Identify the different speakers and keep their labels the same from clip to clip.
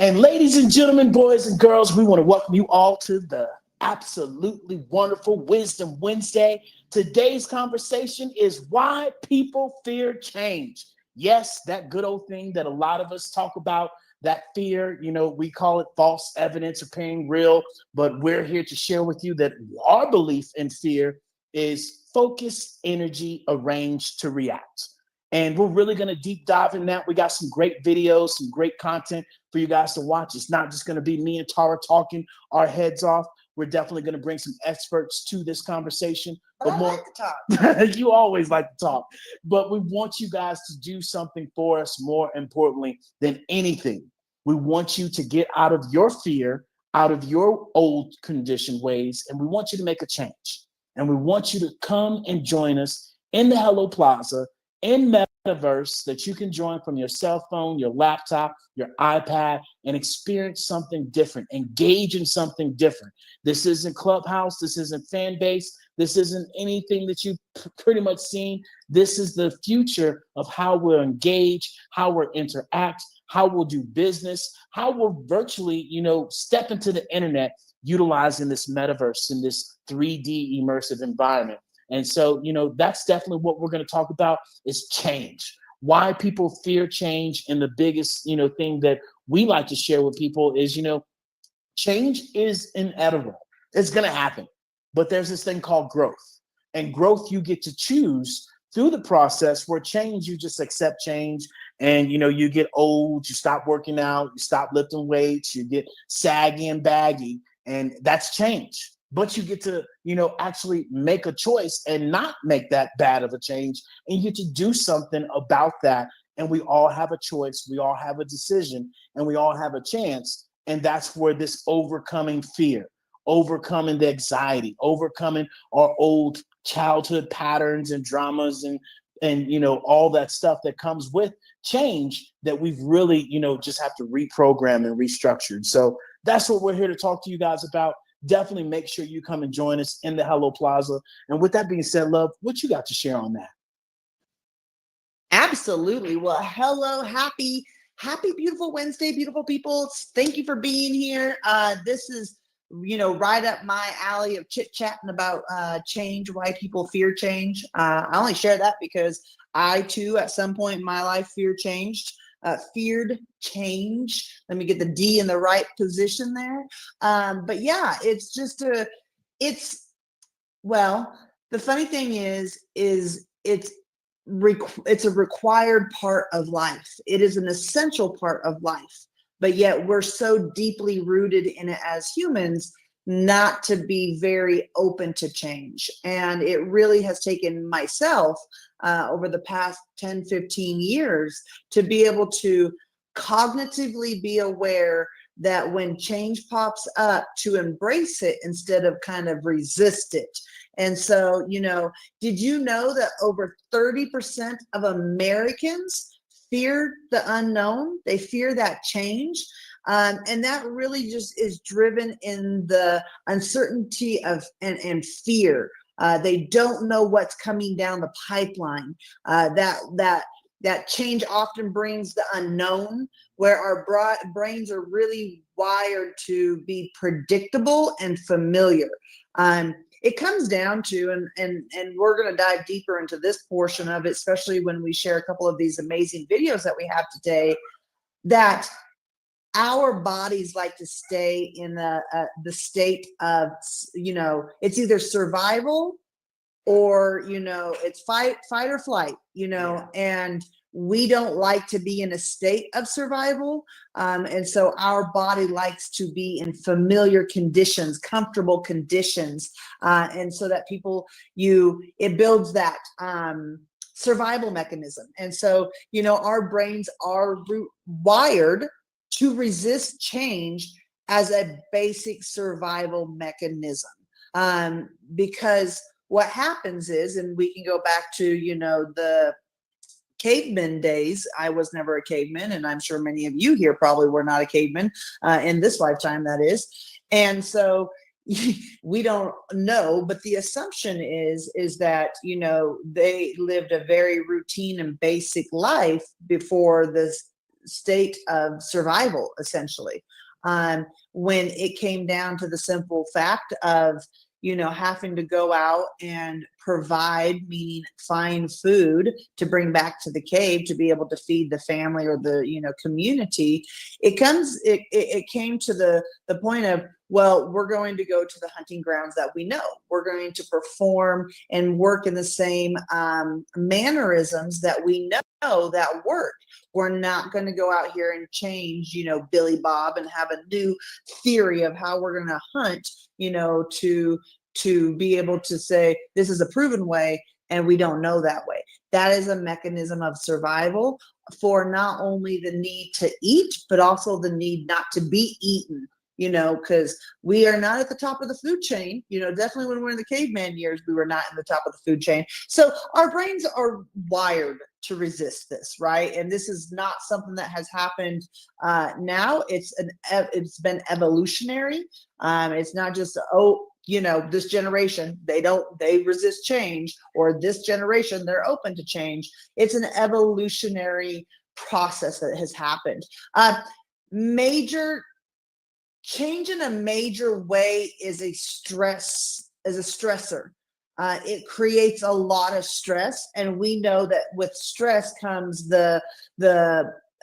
Speaker 1: And ladies and gentlemen, boys and girls, we want to welcome you all to the absolutely wonderful Wisdom Wednesday. Today's conversation is why people fear change. Yes, that good old thing that a lot of us talk about, that fear, we call it false evidence appearing real, but we're here to share with you that our belief in fear is focused energy arranged to react. And we're really going to deep dive in that. We got some great videos, some great content for you guys to watch. It's not just going to be me and Tara talking our heads off. We're definitely going to bring some experts to this conversation.
Speaker 2: But I like to
Speaker 1: talk. You always like to talk. But we want you guys to do something for us more importantly than anything. We want you to get out of your fear, out of your old conditioned ways, and we want you to make a change. And we want you to come and join us in the Hello Plaza in Metaverse that you can join from your cell phone, your laptop, your iPad, and experience something different, engage in something different. This isn't Clubhouse, this isn't fan base, this isn't anything that you've pretty much seen. This is the future of how we'll engage, how we'll interact, how we'll do business, how we'll virtually, step into the internet utilizing this metaverse in this 3D immersive environment. And so, that's definitely what we're going to talk about is change. Why people fear change. And the biggest, thing that we like to share with people is, change is inevitable. It's going to happen. But there's this thing called growth. And growth you get to choose through the process, where change, you just accept change. And, you get old, you stop working out, you stop lifting weights, you get saggy and baggy. And that's change. But you get to, actually make a choice and not make that bad of a change. And you get to do something about that. And we all have a choice. We all have a decision, and we all have a chance. And that's where this overcoming fear, overcoming the anxiety, overcoming our old childhood patterns and dramas and all that stuff that comes with change that we've really, just have to reprogram and restructure. So that's what we're here to talk to you guys about. Definitely make sure you come and join us in the Hello Plaza. And with that being said, love, what you got to share on that?
Speaker 2: Absolutely. Well, hello, happy, beautiful Wednesday, beautiful people. Thank you for being here. This is, right up my alley of chit-chatting about change, why people fear change. I only share that because I, too, at some point in my life, feared change. Let me get the D in the right position there. But yeah, it's just the funny thing is it's a required part of life. It is an essential part of life, but yet we're so deeply rooted in it as humans not to be very open to change. And it really has taken myself over the past 10, 15 years to be able to cognitively be aware that when change pops up, to embrace it instead of kind of resist it. And so, did you know that over 30% of Americans fear the unknown? They fear that change. And that really just is driven in the uncertainty of and fear. They don't know what's coming down the pipeline. That change often brings the unknown, where our brains are really wired to be predictable and familiar. It comes down to, and we're going to dive deeper into this portion of it, especially when we share a couple of these amazing videos that we have today, that our bodies like to stay in the state of, it's either survival or, it's fight or flight, and we don't like to be in a state of survival. And so our body likes to be in familiar conditions, comfortable conditions. And so that it builds that survival mechanism. And so, our brains are wired to resist change as a basic survival mechanism. Because what happens is, and we can go back to, the caveman days. I was never a caveman, and I'm sure many of you here probably were not a caveman in this lifetime, that is. And so we don't know, but the assumption is that, they lived a very routine and basic life before this state of survival, essentially. When it came down to the simple fact of, having to go out and provide, meaning find food to bring back to the cave to be able to feed the family or the, community, it came to the point of, well, we're going to go to the hunting grounds that we know. We're going to perform and work in the same mannerisms that we know that work. We're not going to go out here and change, Billy Bob and have a new theory of how we're going to hunt, to be able to say this is a proven way and we don't know that way. That is a mechanism of survival for not only the need to eat, but also the need not to be eaten. Because we are not at the top of the food chain. Definitely when we're in the caveman years, we were not in the top of the food chain. So our brains are wired to resist this, right? And this is not something that has happened now. It's been evolutionary. It's not just, this generation, they resist change, or this generation, they're open to change. It's an evolutionary process that has happened. Major change in a major way is a stressor. It creates a lot of stress, and we know that with stress comes the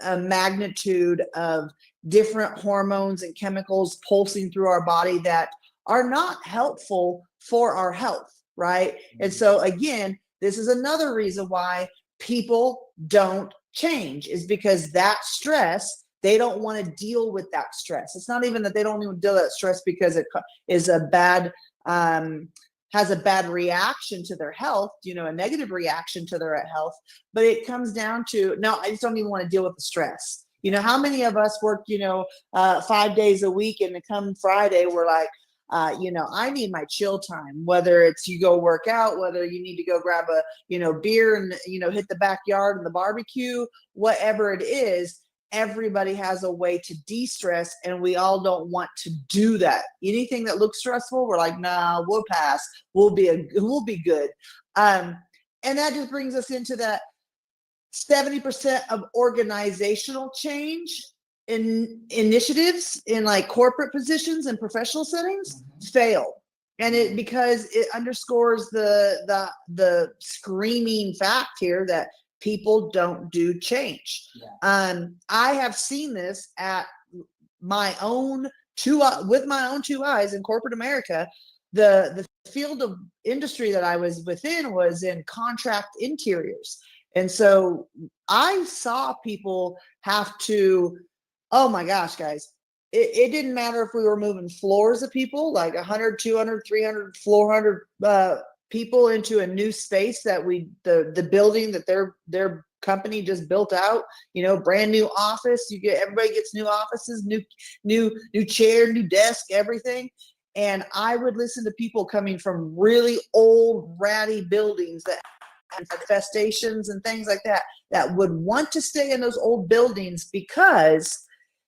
Speaker 2: magnitude of different hormones and chemicals pulsing through our body that are not helpful for our health, right? And so again, this is another reason why people don't change, is because that stress, they don't want to deal with that stress. It's not even that they don't even deal with that stress because it is a bad, has a bad reaction to their health, a negative reaction to their health, but it comes down to, no, I just don't even want to deal with the stress. How many of us work, 5 days a week, and come Friday, we're like, I need my chill time, whether it's you go work out, whether you need to go grab a, beer and, hit the backyard and the barbecue, whatever it is. Everybody has a way to de-stress, and we all don't want to do that. Anything that looks stressful, we're like, nah, we'll pass. We'll be good. And that just brings us into that 70% of organizational change in initiatives in like corporate positions and professional settings fail. And because it underscores the screaming fact here that people don't do change. Yeah. I have seen this at my own with my own two eyes in corporate America. The field of industry that I was within was in contract interiors. And so I saw people have to, oh my gosh, guys, it didn't matter if we were moving floors of people, like 100, 200, 300, 400 people into a new space that the building that their company just built out, brand new office. Everybody gets new offices, new chair, new desk, everything. And I would listen to people coming from really old ratty buildings that had infestations and things like that would want to stay in those old buildings because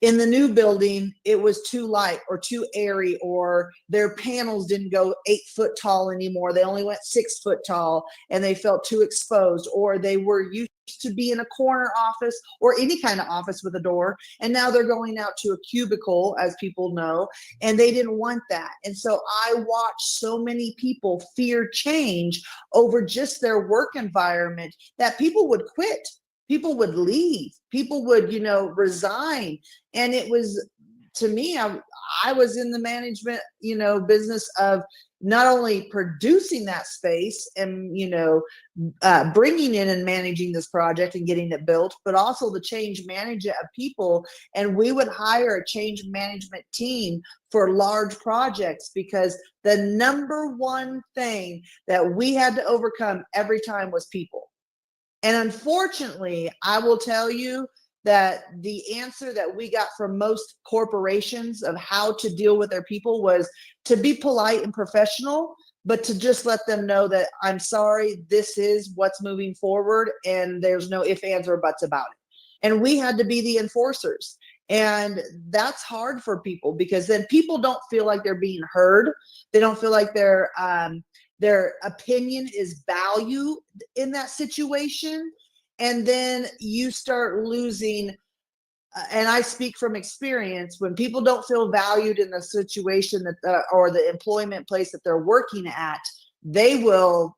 Speaker 2: in the new building, it was too light or too airy, or their panels didn't go 8 foot tall anymore. They only went 6 foot tall, and they felt too exposed, or they were used to be in a corner office or any kind of office with a door. And now they're going out to a cubicle, as people know, and they didn't want that. And so I watched so many people fear change over just their work environment that people would quit. People would leave. People would, resign. And it was, to me, I was in the management, business of not only producing that space and, bringing in and managing this project and getting it built, but also the change management of people. And we would hire a change management team for large projects because the number one thing that we had to overcome every time was people. And unfortunately, I will tell you that the answer that we got from most corporations of how to deal with their people was to be polite and professional, but to just let them know that I'm sorry, this is what's moving forward, and there's no ifs, ands, or buts about it. And we had to be the enforcers. And that's hard for people because then people don't feel like they're being heard. They don't feel like their opinion is valued in that situation. And then you start losing and I speak from experience, when people don't feel valued in the situation that or the employment place that they're working at, they will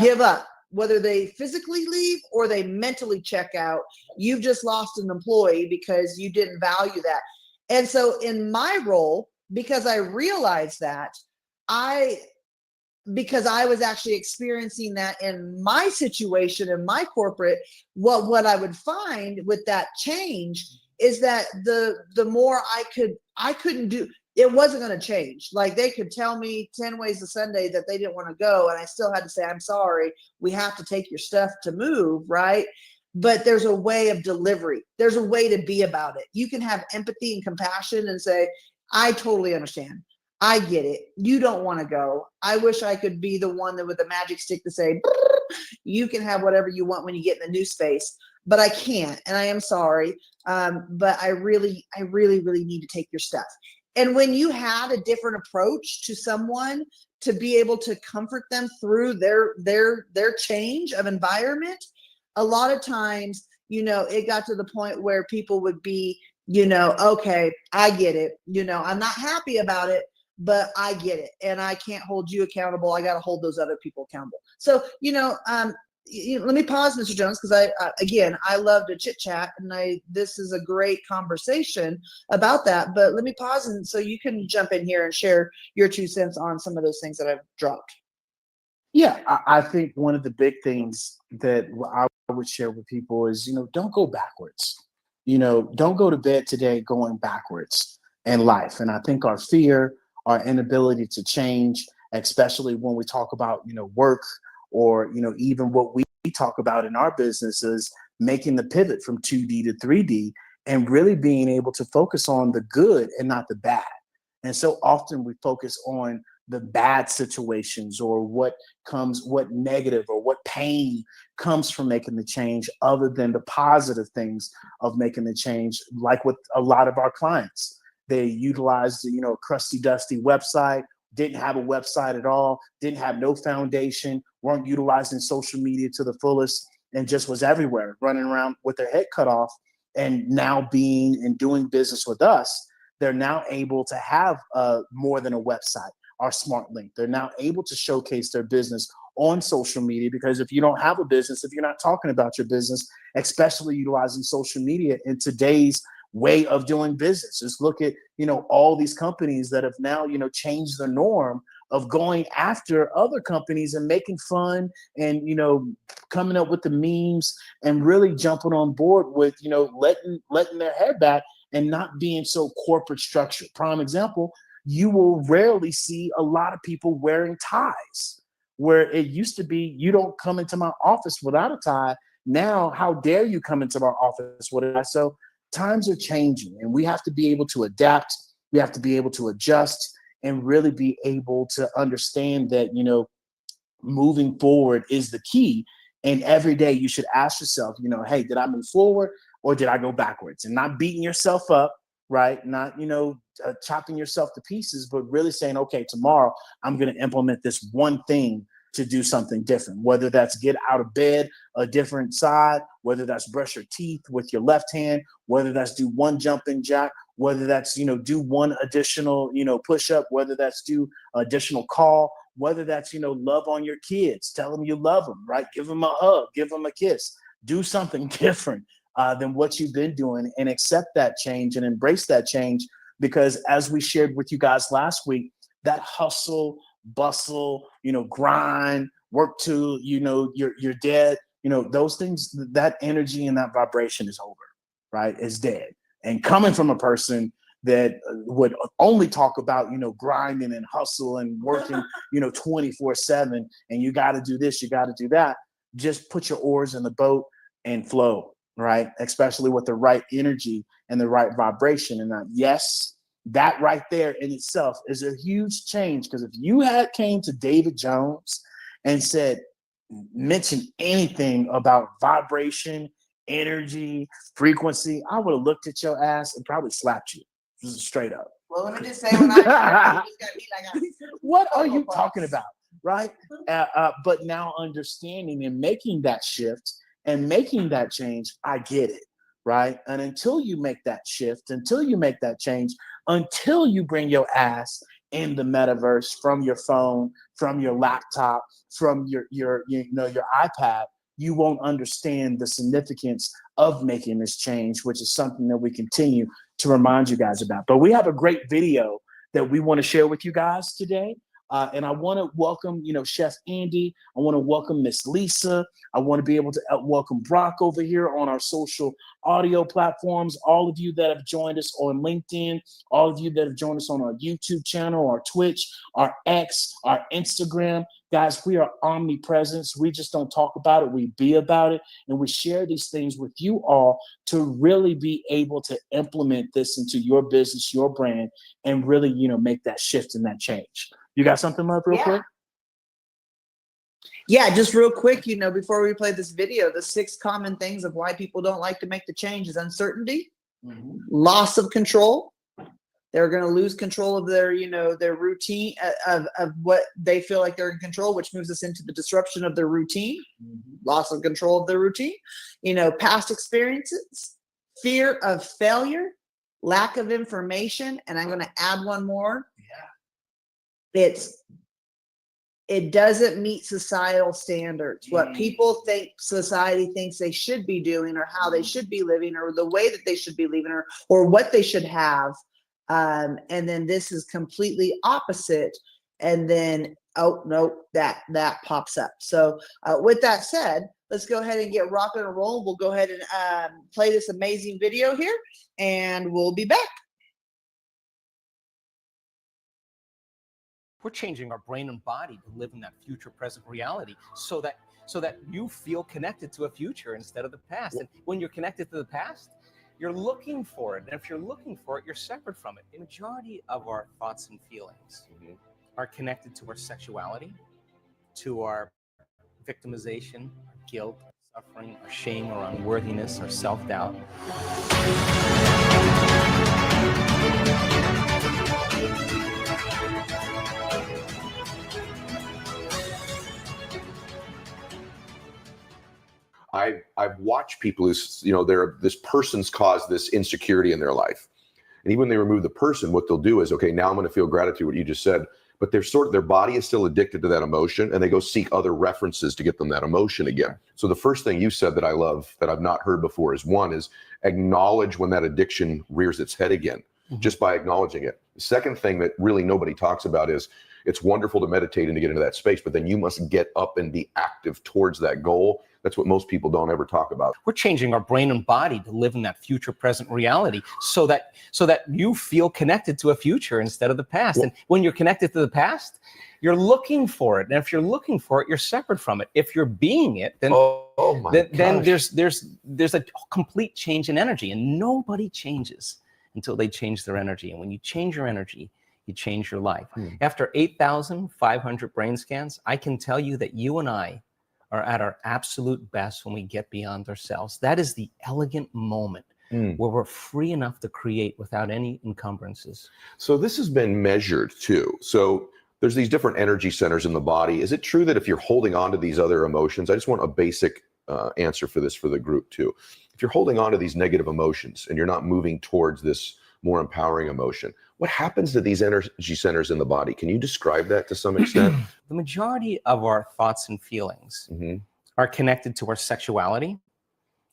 Speaker 2: give up, whether they physically leave or they mentally check out. You've just lost an employee because you didn't value that. And so in my role, because I realized that, I because I was actually experiencing that in my situation in my corporate, what I would find with that change is that the more I couldn't do, it wasn't going to change. Like, they could tell me 10 ways to Sunday that they didn't want to go, and I still had to say, I'm sorry, we have to take your stuff to move, right? But there's a way of delivery. There's a way to be about it. You can have empathy and compassion and say, I totally understand. I get it. You don't want to go. I wish I could be the one that with the magic stick to say, you can have whatever you want when you get in the new space, but I can't, and I am sorry. But I really need to take your stuff. And when you had a different approach to someone to be able to comfort them through their change of environment, a lot of times, it got to the point where people would be, okay, I get it. I'm not happy about it, but I get it, and I can't hold you accountable. I got to hold those other people accountable. So, let me pause, Mr. Jones, because I love to chit chat, and this is a great conversation about that. But let me pause, and so you can jump in here and share your 2 cents on some of those things that I've dropped.
Speaker 1: Yeah, I think one of the big things that I would share with people is, don't go backwards. Don't go to bed today going backwards in life. And I think our fear, our inability to change, especially when we talk about, work, or, even what we talk about in our business, is making the pivot from 2D to 3D, and really being able to focus on the good and not the bad. And so often we focus on the bad situations, or what negative or what pain comes from making the change, other than the positive things of making the change. Like with a lot of our clients, they utilized, a crusty, dusty website, didn't have a website at all, didn't have no foundation, weren't utilizing social media to the fullest, and just was everywhere, running around with their head cut off. And now being and doing business with us, they're now able to have more than a website, our smart link. They're now able to showcase their business on social media, because if you don't have a business, if you're not talking about your business, especially utilizing social media in today's way of doing business, just look at, all these companies that have now, changed the norm of going after other companies and making fun, and, coming up with the memes, and really jumping on board with, letting their hair back and not being so corporate structured. Prime example, you will rarely see a lot of people wearing ties, where it used to be, you don't come into my office without a tie. Now, how dare you come into my office with a tie? So times are changing, and we have to be able to adapt. We have to be able to adjust, and really be able to understand that, moving forward is the key. And every day you should ask yourself, hey, did I move forward or did I go backwards? And not beating yourself up, right? Not, chopping yourself to pieces, but really saying, okay, tomorrow I'm going to implement this one thing to do something different, whether that's get out of bed a different side, whether that's brush your teeth with your left hand, whether that's do one jumping jack, whether that's, do one additional, push up, whether that's do additional call, whether that's, love on your kids, tell them you love them, right? Give them a hug, give them a kiss, do something different than what you've been doing, and accept that change and embrace that change. Because as we shared with you guys last week, that hustle, bustle, grind, work till, you're dead, those things, that energy and that vibration is over, right? It's dead. And coming from a person that would only talk about, grinding and hustle and working, 24/7, and you got to do this, you got to do that. Just put your oars in the boat and flow, right? Especially with the right energy and the right vibration. And yes, that right there in itself is a huge change. Because if you had came to David Jones and said, mention anything about vibration, energy, frequency, I would have looked at your ass and probably slapped you straight up.
Speaker 2: Well, let me just say, when I
Speaker 1: what are you talking about, right? But now understanding and making that shift and making that change, I get it, right? And until you make that shift, until you make that change, until you bring your ass in the metaverse from your phone, from your laptop, from your iPad, you won't understand the significance of making this change, which is something that we continue to remind you guys about. But we have a great video that we want to share with you guys today. And I want to welcome, Chef Andy. I want to welcome Miss Lisa. I want to be able to welcome Brock over here on our social audio platforms. All of you that have joined us on LinkedIn, all of you that have joined us on our YouTube channel, our Twitch, our X, our Instagram. Guys, we are omnipresent. We just don't talk about it. We be about it. And we share these things with you all to really be able to implement this into your business, your brand, and really, make that shift and that change. You got something up real quick?
Speaker 2: Yeah, just real quick, before we play this video, the 6 common things of why people don't like to make the change is uncertainty, loss of control. They're going to lose control of their, their routine of what they feel like they're in control, which moves us into the disruption of their routine, loss of control of their routine, past experiences, fear of failure, lack of information. And I'm going to add one more. It doesn't meet societal standards. What people think society thinks they should be doing, or how they should be living, or the way that they should be living, or what they should have. And then this is completely opposite. And then, oh, no, that pops up. So with that said, let's go ahead and get rocking and rolling. We'll go ahead and play this amazing video here, and we'll be back.
Speaker 3: We're changing our brain and body to live in that future present reality so that you feel connected to a future instead of the past. And when you're connected to the past, you're looking for it. And if you're looking for it, you're separate from it. The majority of our thoughts and feelings are connected to our sexuality, to our victimization, our guilt, our suffering, our shame, our unworthiness, our self-doubt.
Speaker 4: I've watched people who, this person's caused this insecurity in their life. And even when they remove the person, what they'll do is, okay, now I'm going to feel gratitude, what you just said, but their body is still addicted to that emotion, and they go seek other references to get them that emotion again. So the first thing you said that I love, that I've not heard before, is acknowledge when that addiction rears its head again, just by acknowledging it. The second thing that really nobody talks about is, it's wonderful to meditate and to get into that space, but then you must get up and be active towards that goal. That's what most people don't ever talk about.
Speaker 3: We're changing our brain and body to live in that future present reality so that you feel connected to a future instead of the past. And when you're connected to the past, you're looking for it. And if you're looking for it, you're separate from it. If you're being it, then then there's a complete change in energy, and nobody changes until they change their energy. And when you change your energy, you change your life. After 8,500 brain scans, I can tell you that you and I are at our absolute best when we get beyond ourselves. That is the elegant moment where we're free enough to create without any encumbrances.
Speaker 4: So this has been measured too. So there's these different energy centers in the body. Is it true that if you're holding on to these other emotions, I just want a basic answer for this for the group too. If you're holding on to these negative emotions and you're not moving towards this more empowering emotion, what happens to these energy centers in the body? Can you describe that to some extent?
Speaker 3: The majority of our thoughts and feelings are connected to our sexuality,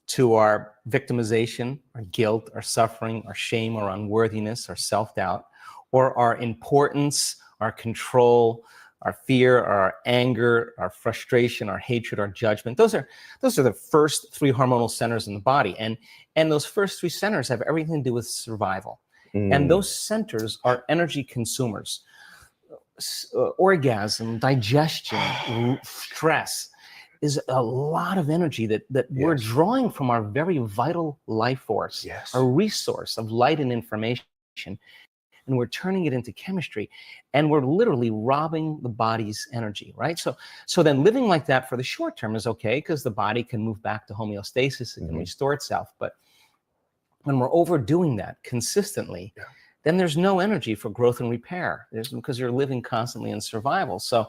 Speaker 3: to our victimization, our guilt, our suffering, our shame, our unworthiness, our self-doubt, or our importance, our control, our fear, our anger, our frustration, our hatred, our judgment. Those are the first 3 hormonal centers in the body. And those first 3 centers have everything to do with survival. And those centers are energy consumers. Orgasm, digestion, stress is a lot of energy that we're drawing from our very vital life force, our resource of light and information. And we're turning it into chemistry, and we're literally robbing the body's energy, right? So then living like that for the short term is okay, because the body can move back to homeostasis and can restore itself. But when we're overdoing that consistently, then there's no energy for growth and repair, because you're living constantly in survival. So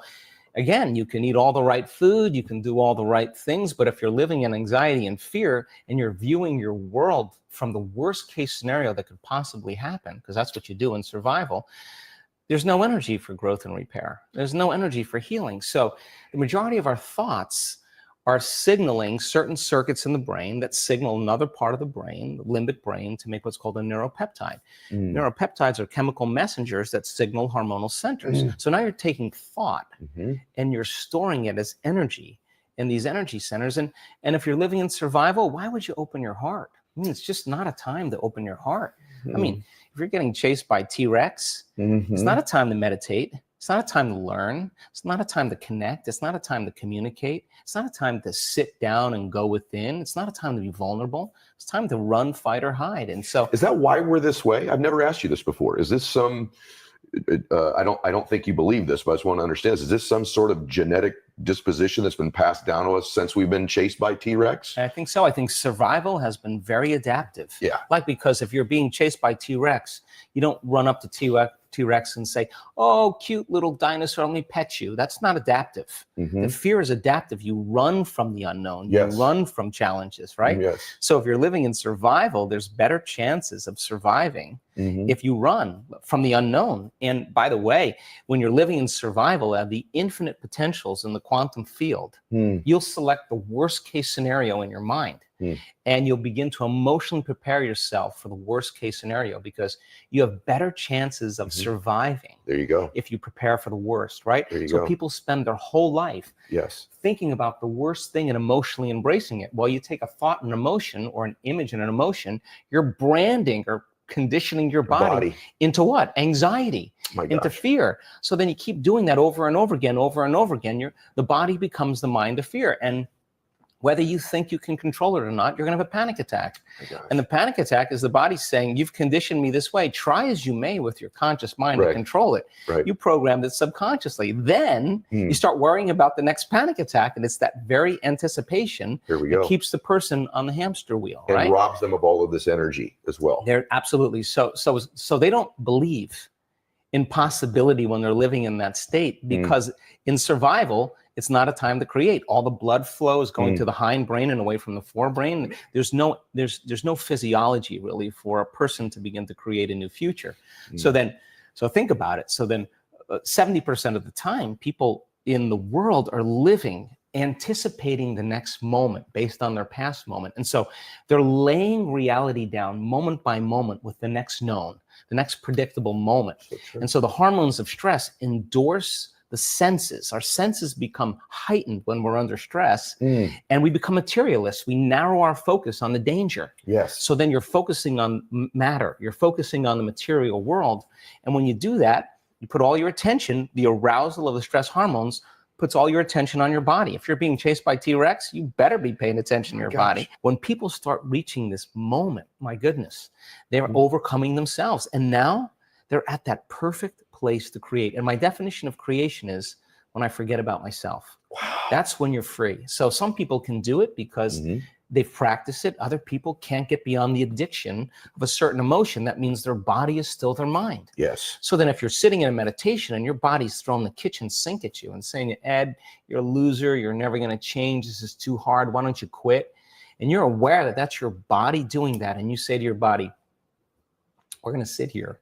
Speaker 3: again, you can eat all the right food, you can do all the right things, but if you're living in anxiety and fear and you're viewing your world from the worst case scenario that could possibly happen, because that's what you do in survival, there's no energy for growth and repair. There's no energy for healing. So the majority of our thoughts are signaling certain circuits in the brain that signal another part of the brain, the limbic brain, to make what's called a neuropeptide. Neuropeptides are chemical messengers that signal hormonal centers. So now you're taking thought and you're storing it as energy in these energy centers. And if you're living in survival, why would you open your heart? I mean, it's just not a time to open your heart. I mean, if you're getting chased by T-Rex, it's not a time to meditate. It's not a time to learn. It's not a time to connect. It's not a time to communicate. It's not a time to sit down and go within. It's not a time to be vulnerable. It's time to run, fight, or hide. And so,
Speaker 4: is that why we're this way? I've never asked you this before. Is this some? I don't think you believe this, but I just want to understand. Is this some sort of genetic disposition that's been passed down to us since we've been chased by T-Rex?
Speaker 3: I think so. I think survival has been very adaptive.
Speaker 4: Yeah.
Speaker 3: Like, because if you're being chased by T-Rex, you don't run up to T-Rex and say, "Oh, cute little dinosaur, let me pet you." That's not adaptive. The fear is adaptive. You run from the unknown. You run from challenges, right?
Speaker 4: Yes.
Speaker 3: So if you're living in survival, there's better chances of surviving if you run from the unknown. And by the way, when you're living in survival, the infinite potentials in the quantum field, you'll select the worst case scenario in your mind. And you'll begin to emotionally prepare yourself for the worst case scenario, because you have better chances of surviving.
Speaker 4: There you go.
Speaker 3: If you prepare for the worst, right?
Speaker 4: There you
Speaker 3: so
Speaker 4: go.
Speaker 3: People spend their whole life thinking about the worst thing and emotionally embracing it. Well, you take a thought and emotion, or an image and an emotion, you're branding or conditioning your body into what? Anxiety, into fear. So then you keep doing that over and over again, the body becomes the mind of fear. And whether you think you can control it or not, you're going to have a panic attack. And the panic attack is the body saying, "You've conditioned me this way. Try as you may with your conscious mind to control it." You programmed it subconsciously. Then you start worrying about the next panic attack, and it's that very anticipation that keeps the person on the hamster wheel,
Speaker 4: and robs them of all of this energy as well.
Speaker 3: They're absolutely so they don't believe in possibility when they're living in that state, because in survival, it's not a time to create. All the blood flow is going to the hindbrain and away from the forebrain. There's no physiology really for a person to begin to create a new future. So think about it. So then 70% of the time, people in the world are living anticipating the next moment based on their past moment. And so they're laying reality down moment by moment with the next known, the next predictable moment. And so the hormones of stress endorse the senses. Our senses become heightened when we're under stress, and we become materialists. We narrow our focus on the danger. So then you're focusing on matter. You're focusing on the material world. And when you do that, you put all your attention, the arousal of the stress hormones puts all your attention on your body. If you're being chased by T-Rex, you better be paying attention to your body. When people start reaching this moment, my goodness, they're overcoming themselves. And now they're at that perfect place to create. And my definition of creation is when I forget about myself. That's when you're free. So some people can do it because they've practiced it. Other people can't get beyond the addiction of a certain emotion. That means their body is still their mind. So then if you're sitting in a meditation and your body's throwing the kitchen sink at you and saying, "Ed, you're a loser. You're never going to change. This is too hard. Why don't you quit?" And you're aware that that's your body doing that. And you say to your body, "We're going to sit here.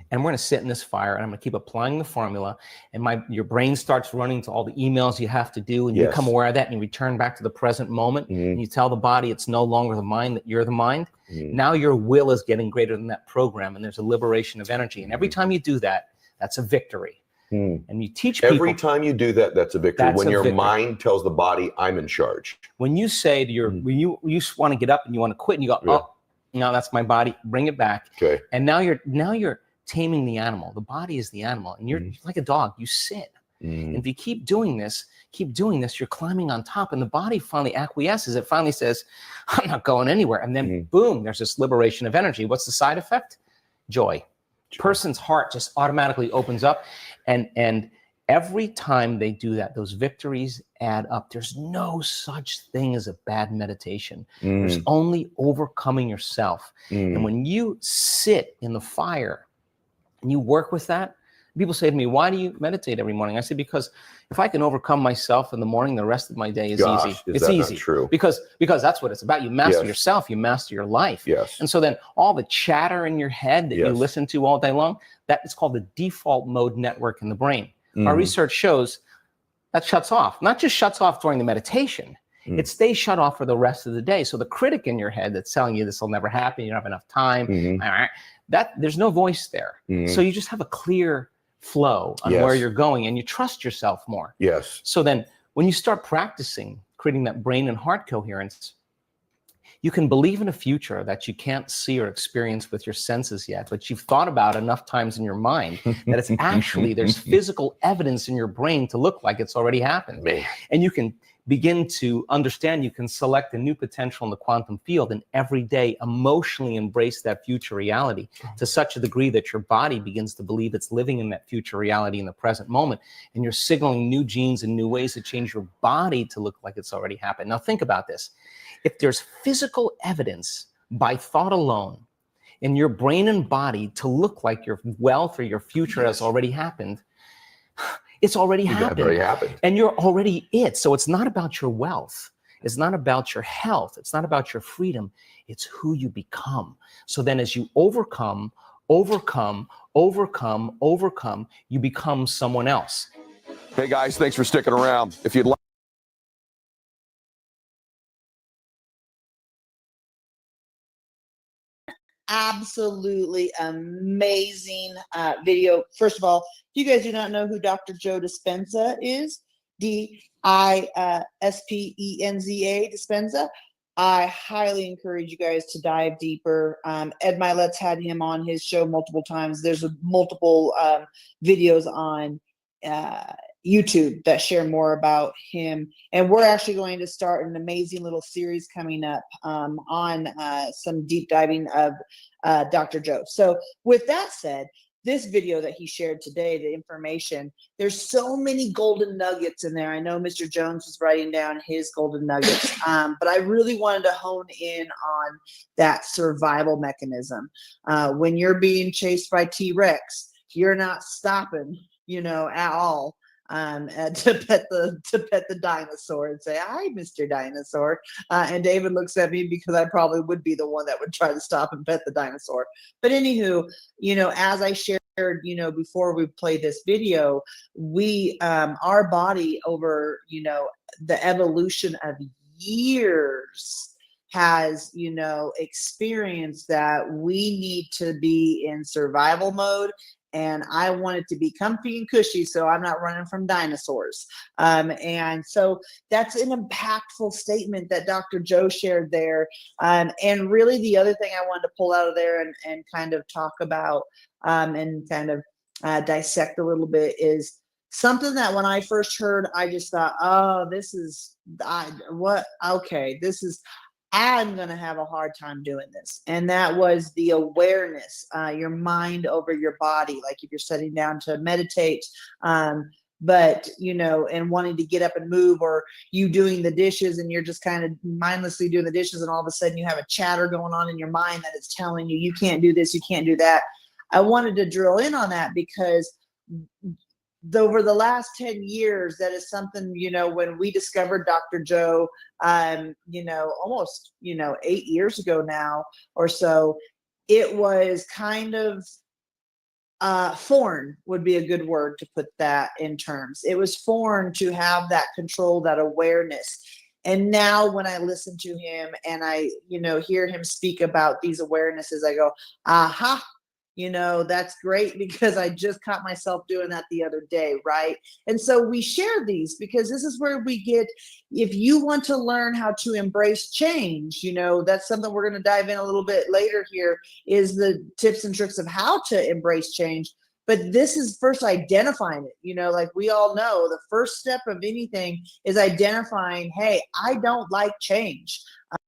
Speaker 3: And we're going to sit in this fire, and I'm going to keep applying the formula." And your brain starts running to all the emails you have to do, and you become aware of that, and you return back to the present moment, and you tell the body it's no longer the mind, that you're the mind. Now your will is getting greater than that program, and there's a liberation of energy. And every time you do that, that's a victory. And you teach people.
Speaker 4: Every time you do that, that's a victory. When your mind tells the body, "I'm in charge."
Speaker 3: When you say to when you want to get up and you want to quit, and you go, "Oh, no, that's my body. Bring it back." And now you're taming the animal. The body is the animal, and you're like a dog. You sit, and if you keep doing this, you're climbing on top, and the body finally acquiesces. It finally says, "I'm not going anywhere." And then boom, there's this liberation of energy. What's the side effect? Joy. Person's heart just automatically opens up, and every time they do that, those victories add up. There's no such thing as a bad meditation. There's only overcoming yourself. And when you sit in the fire and you work with that, People say to me, why do you meditate every morning? I say, because if I can overcome myself in the morning, the rest of my day is easy.
Speaker 4: Is
Speaker 3: It's
Speaker 4: that
Speaker 3: easy.
Speaker 4: not true?
Speaker 3: Because that's what it's about. You master yourself, you master your life.
Speaker 4: Yes.
Speaker 3: And so then all the chatter in your head that you listen to all day long, that is called the default mode network in the brain. Our research shows that shuts off. Not just shuts off during the meditation. It stays shut off for the rest of the day. So the critic in your head that's telling you this will never happen, you don't have enough time, that there's no voice there. So you just have a clear flow on where you're going, and you trust yourself more.
Speaker 4: Yes.
Speaker 3: So then when you start practicing creating that brain and heart coherence, you can believe in a future that you can't see or experience with your senses yet, but you've thought about enough times in your mind that it's actually, there's physical evidence in your brain to look like it's already happened.
Speaker 4: Man.
Speaker 3: And you can begin to understand, you can select a new potential in the quantum field and every day emotionally embrace that future reality to such a degree that your body begins to believe it's living in that future reality in the present moment. And you're signaling new genes and new ways to change your body to look like it's already happened. Now think about this. If there's physical evidence by thought alone in your brain and body to look like your wealth or your future has already happened, it's already happened. And you're already it. So it's not about your wealth. It's not about your health. It's not about your freedom. It's who you become. So then as you overcome, you become someone else.
Speaker 5: Hey guys, thanks for sticking around. If you'd like
Speaker 2: absolutely amazing video. First of all, if you guys do not know who Dr. Joe Dispenza is, Dispenza, Dispenza, I highly encourage you guys to dive deeper. Ed Milet's had him on his show multiple times. There's multiple videos on YouTube that share more about him. And we're actually going to start an amazing little series coming up on some deep diving of Dr. Joe. So with that said, this video that he shared today, the information, there's so many golden nuggets in there. I know Mr. Jones was writing down his golden nuggets, but I really wanted to hone in on that survival mechanism. When you're being chased by T-Rex, you're not stopping, at all. To pet the dinosaur and say, "Hi, Mr. Dinosaur." And David looks at me because I probably would be the one that would try to stop and pet the dinosaur. But anywho, as I shared, before we played this video, we, our body over, the evolution of years has, experienced that we need to be in survival mode. And I want it to be comfy and cushy, so I'm not running from dinosaurs. And so that's an impactful statement that Dr. Joe shared there. And really the other thing I wanted to pull out of there and kind of talk about and kind of dissect a little bit is something that when I first heard, I just thought, oh, I'm going to have a hard time doing this. And that was the awareness, your mind over your body. Like if you're sitting down to meditate, but, and wanting to get up and move, or you doing the dishes and you're just kind of mindlessly doing the dishes. And all of a sudden you have a chatter going on in your mind that is telling you, you can't do this, you can't do that. I wanted to drill in on that because over the last 10 years, that is something, when we discovered Dr. Joe, almost, 8 years ago now or so, it was kind of foreign would be a good word to put that in terms. It was foreign to have that control, that awareness. And now when I listen to him and I, hear him speak about these awarenesses, I go, aha. That's great because I just caught myself doing that the other day, right? And so we share these because this is where we get, if you want to learn how to embrace change, that's something we're going to dive in a little bit later here, is the tips and tricks of how to embrace change. But this is first identifying it, like we all know the first step of anything is identifying, hey, I don't like change.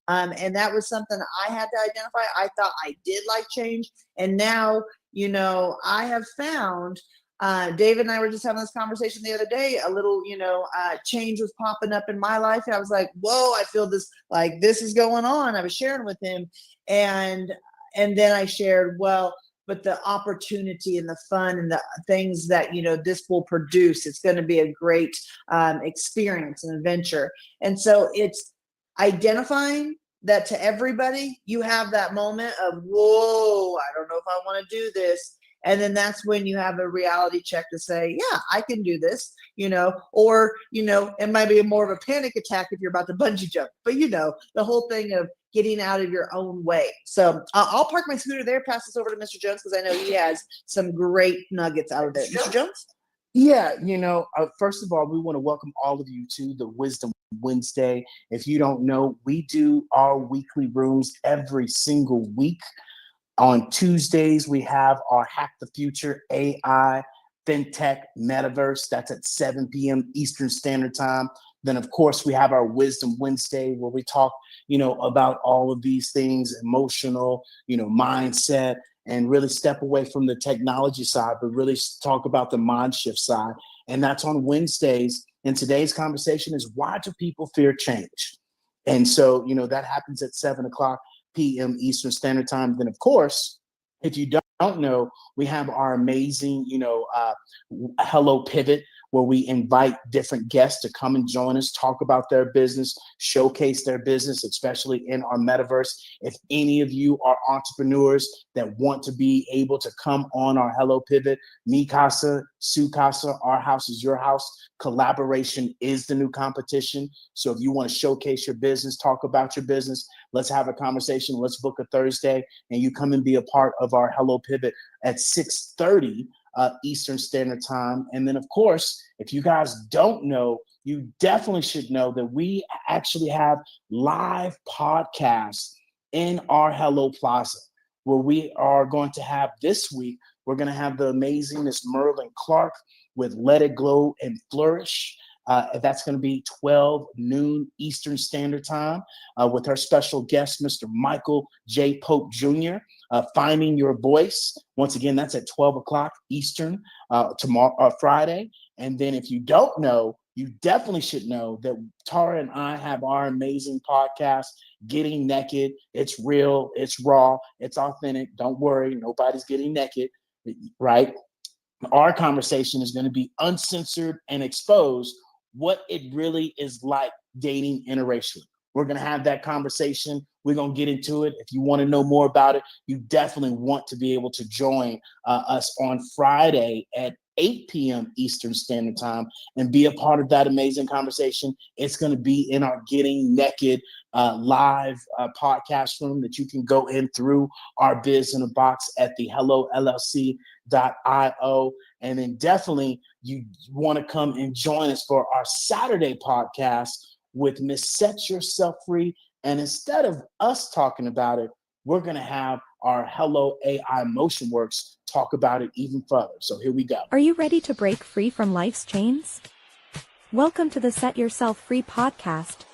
Speaker 2: And that was something I had to identify. I thought I did like change. And now, I have found, David and I were just having this conversation the other day, a little, change was popping up in my life. And I was like, whoa, I feel this, like this is going on. I was sharing with him. And then I shared, well, but the opportunity and the fun and the things that, this will produce. It's going to be a great experience and adventure. And so it's identifying that to everybody, you have that moment of, whoa, I don't know if I want to do this. And then that's when you have a reality check to say, yeah, I can do this, or, it might be more of a panic attack if you're about to bungee jump, but the whole thing of getting out of your own way. So I'll park my scooter there, pass this over to Mr. Jones, because I know he has some great nuggets out of it. Mr. Jones?
Speaker 1: Yeah, first of all, we want to welcome all of you to the Wisdom Wednesday. If you don't know, we do our weekly rooms every single week. On Tuesdays, we have our Hack the Future AI, FinTech, Metaverse. That's at 7 p.m. Eastern Standard Time. Then, of course, we have our Wisdom Wednesday where we talk, about all of these things, emotional, mindset, and really step away from the technology side, but really talk about the mind shift side. And that's on Wednesdays. And today's conversation is, why do people fear change? And so, that happens at 7 o'clock p.m. Eastern Standard Time. Then, of course, if you don't know, we have our amazing, Hello Pivot, where we invite different guests to come and join us, talk about their business, showcase their business, especially in our metaverse. If any of you are entrepreneurs that want to be able to come on our Hello Pivot, Mi Casa, Su Casa, our house is your house. Collaboration is the new competition. So if you want to showcase your business, talk about your business, let's have a conversation. Let's book a Thursday, and you come and be a part of our Hello Pivot at 6:30 Eastern Standard Time. And then, of course, if you guys don't know, you definitely should know that we actually have live podcasts in our Hello Plaza, where we are going to have this week. We're going to have the amazing Miss Merlin Clark with Let It Glow and Flourish. That's going to be 12 noon Eastern Standard Time with our special guest, Mr. Michael J. Pope Jr., Finding Your Voice. Once again, that's at 12 o'clock Eastern tomorrow, Friday. And then if you don't know, you definitely should know that Tara and I have our amazing podcast, Getting Naked. It's real, it's raw, it's authentic. Don't worry, nobody's getting naked, right? Our conversation is going to be uncensored and exposed what it really is like dating interracially. We're going to have that conversation. We're going to get into it. If you want to know more about it, you definitely want to be able to join us on Friday at 8 p.m. Eastern Standard Time and be a part of that amazing conversation. It's going to be in our Getting Naked live podcast room that you can go in through our Biz in a Box at the hellollc.io. And then definitely you want to come and join us for our Saturday podcast with Miss Set Yourself Free. And instead of us talking about it, we're going to have our Hello AI MotionWorks talk about it even further. So here we go.
Speaker 6: Are you ready to break free from life's chains? Welcome to the Set Yourself Free podcast,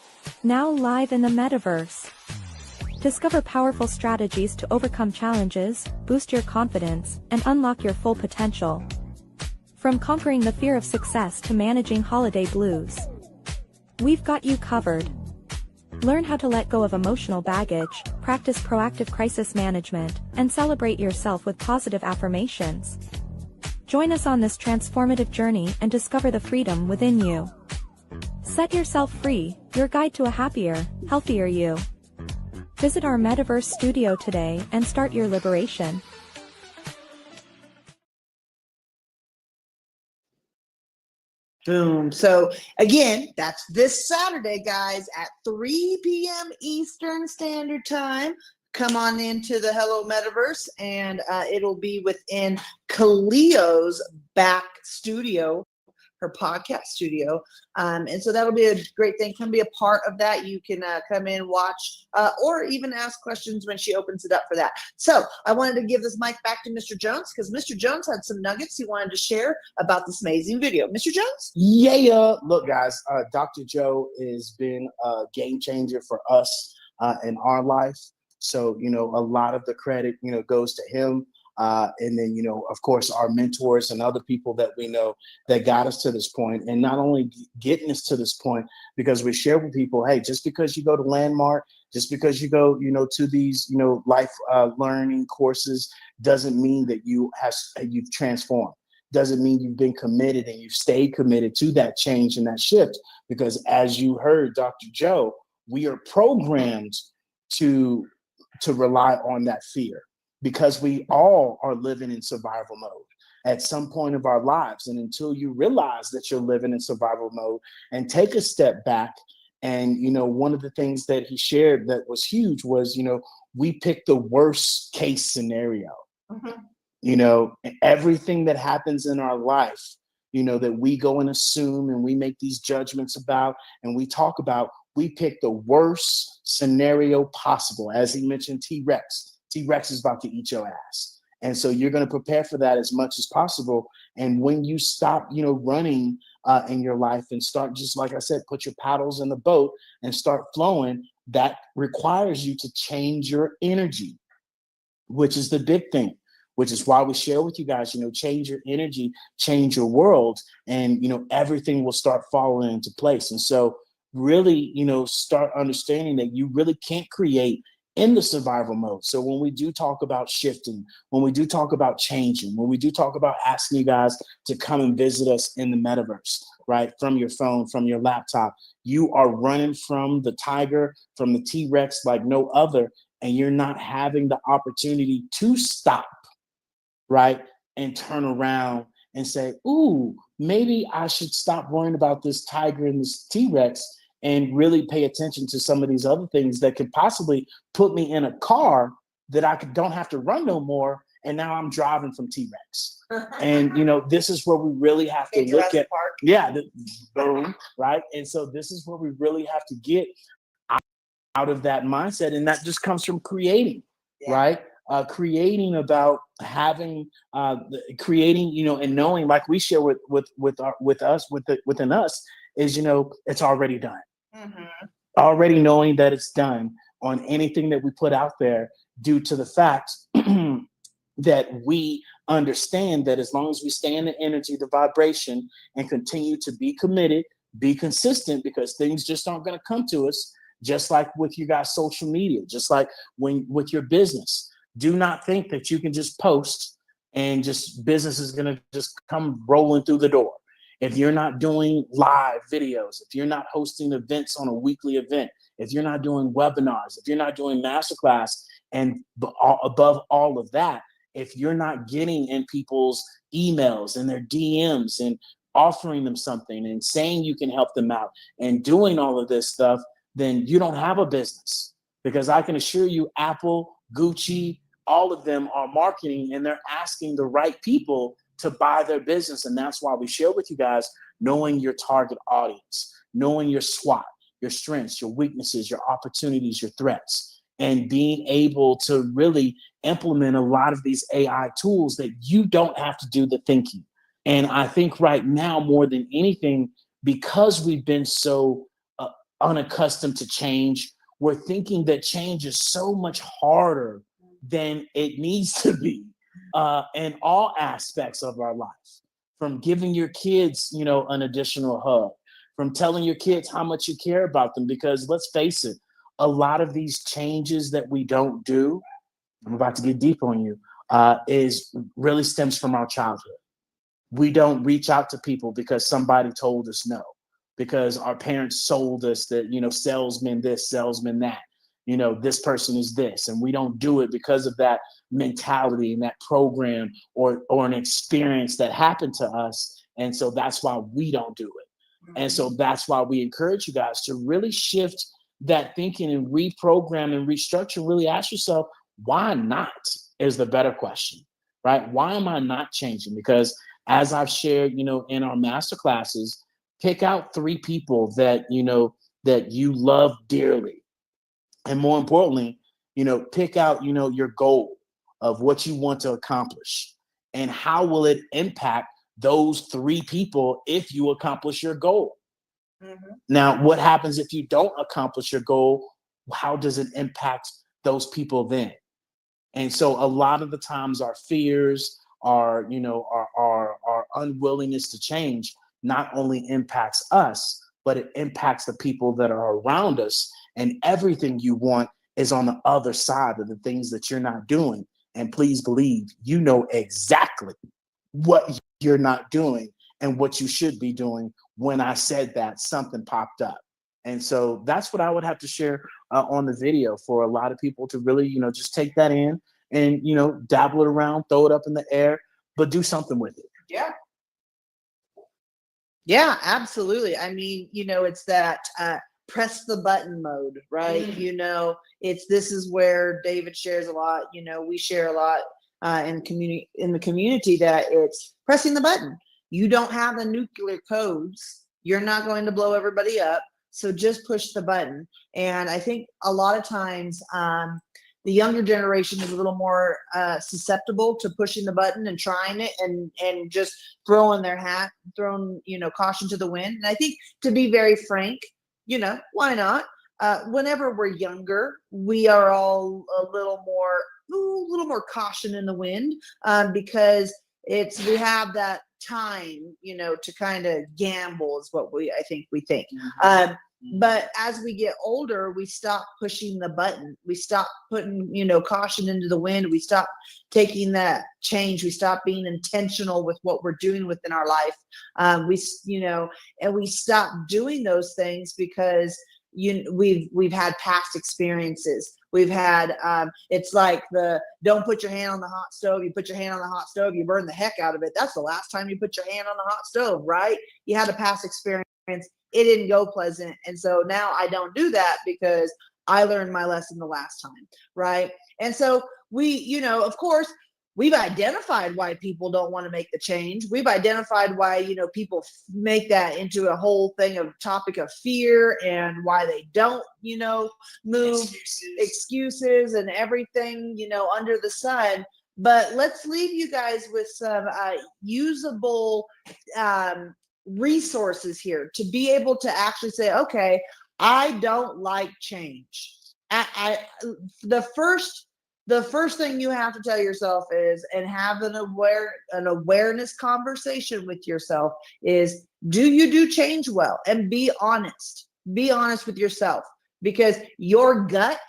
Speaker 6: now live in the Metaverse. Discover powerful strategies to overcome challenges, boost your confidence, and unlock your full potential. From conquering the fear of success to managing holiday blues, we've got you covered. Learn how to let go of emotional baggage, practice proactive crisis management, and celebrate yourself with positive affirmations. Join us on this transformative journey and discover the freedom within you. Set Yourself Free, your guide to a happier, healthier you. Visit our Metaverse studio today and start your liberation.
Speaker 2: Boom. So again, that's this Saturday, guys, at 3 p.m. Eastern Standard Time. Come on into the Hello Metaverse, and it'll be within Kaleo's back studio, her podcast studio. And so that'll be a great thing. Come be a part of that. You can come in, watch, or even ask questions when she opens it up for that. So I wanted to give this mic back to Mr. Jones because Mr. Jones had some nuggets he wanted to share about this amazing video. Mr. Jones?
Speaker 1: Yeah. Look, guys, Dr. Joe has been a game changer for us in our life. So, a lot of the credit, goes to him. And then, of course, our mentors and other people that we know that got us to this point, and not only getting us to this point, because we share with people, hey, just because you go to Landmark, just because you go, to these, life learning courses, doesn't mean that you've transformed. Doesn't mean you've been committed and you've stayed committed to that change and that shift. Because as you heard Dr. Joe, we are programmed to rely on that fear, because we all are living in survival mode at some point of our lives. And until you realize that you're living in survival mode and take a step back, and one of the things that he shared that was huge was, we picked the worst case scenario. Everything that happens in our life, that we go and assume and we make these judgments about and we talk about, we pick the worst scenario possible. As he mentioned, T-Rex is about to eat your ass. And so you're going to prepare for that as much as possible. And when you stop, running in your life and start, just like I said, put your paddles in the boat and start flowing, that requires you to change your energy, which is the big thing, which is why we share with you guys, change your energy, change your world, and, everything will start falling into place. And so really, start understanding that you really can't create in the survival mode. So when we do talk about shifting, when we do talk about changing, when we do talk about asking you guys to come and visit us in the metaverse, right? From your phone, from your laptop, you are running from the tiger, from the T-Rex like no other, and you're not having the opportunity to stop, right? And turn around and say, ooh, maybe I should stop worrying about this tiger and this T-Rex and really pay attention to some of these other things that could possibly put me in a car that don't have to run no more. And now I'm driving from T-Rex. And, this is where we really have to look at, boom, right? And so this is where we really have to get out of that mindset. And that just comes from creating, right? Creating about having, creating, and knowing, like we share within us is, it's already done. Already knowing that it's done on anything that we put out there, due to the fact that we understand that as long as we stay in the energy, the vibration, and continue to be committed, be consistent, because things just aren't going to come to us, just like with you guys, social media, just like with your business. Do not think that you can just post and just business is going to just come rolling through the door. If you're not doing live videos, if you're not hosting events on a weekly event, if you're not doing webinars, if you're not doing masterclass, and above all of that, if you're not getting in people's emails and their DMs and offering them something and saying you can help them out and doing all of this stuff, then you don't have a business. Because I can assure you, Apple, Gucci, all of them are marketing, and they're asking the right people to buy their business. And that's why we share with you guys, knowing your target audience, knowing your SWOT, your strengths, your weaknesses, your opportunities, your threats, and being able to really implement a lot of these AI tools that you don't have to do the thinking. And I think right now, more than anything, because we've been so unaccustomed to change, we're thinking that change is so much harder than it needs to be. In all aspects of our life, from giving your kids, an additional hug, from telling your kids how much you care about them, because let's face it, a lot of these changes that we don't do, I'm about to get deep on you, is really stems from our childhood. We don't reach out to people because somebody told us no, because our parents sold us that, salesman this, salesman that. This person is this, and we don't do it because of that mentality and that program or an experience that happened to us. And so that's why we don't do it. And so that's why we encourage you guys to really shift that thinking and reprogram and restructure. Really ask yourself, why not is the better question, right? Why am I not changing? Because as I've shared, in our master classes, pick out 3 people that, that you love dearly. And more importantly, pick out, your goal of what you want to accomplish, and how will it impact those 3 people if you accomplish your goal. Now, what happens if you don't accomplish your goal? How does it impact those people then? And so a lot of the times our fears, our unwillingness to change not only impacts us, but it impacts the people that are around us. And everything you want is on the other side of the things that you're not doing. And please believe you know exactly what you're not doing and what you should be doing. When I said that, something popped up. And so that's what I would have to share on the video for a lot of people to really, just take that in and, dabble it around, throw it up in the air, but do something with it.
Speaker 2: Yeah. Yeah, absolutely. I mean, it's that press the button mode, right? This is where David shares a lot. We share a lot in the community, that it's pressing the button. You don't have the nuclear codes. You're not going to blow everybody up. So just push the button. And I think a lot of times the younger generation is a little more susceptible to pushing the button and trying it and just throwing caution to the wind. And I think, to be very frank, why not? Whenever we're younger, we are all a little more caution in the wind, because we have that time, to kind of gamble, is what I think we think. But as we get older, we stop pushing the button. We stop putting, caution into the wind. We stop taking that change. We stop being intentional with what we're doing within our life. We stop doing those things because we've had past experiences. We've had it's like don't put your hand on the hot stove. You put your hand on the hot stove, you burn the heck out of it. That's the last time you put your hand on the hot stove, right? You had a past experience. It didn't go pleasant. And so now I don't do that because I learned my lesson the last time, right? And so we, of course, we've identified why people don't want to make the change. We've identified why, people make that into a whole thing of topic of fear, and why they don't, move, excuses and everything, under the sun. But let's leave you guys with some usable resources here to be able to actually say, okay, I don't like change. The first thing you have to tell yourself is, and have an awareness conversation with yourself, is, do you do change well? And be honest with yourself, because your gut,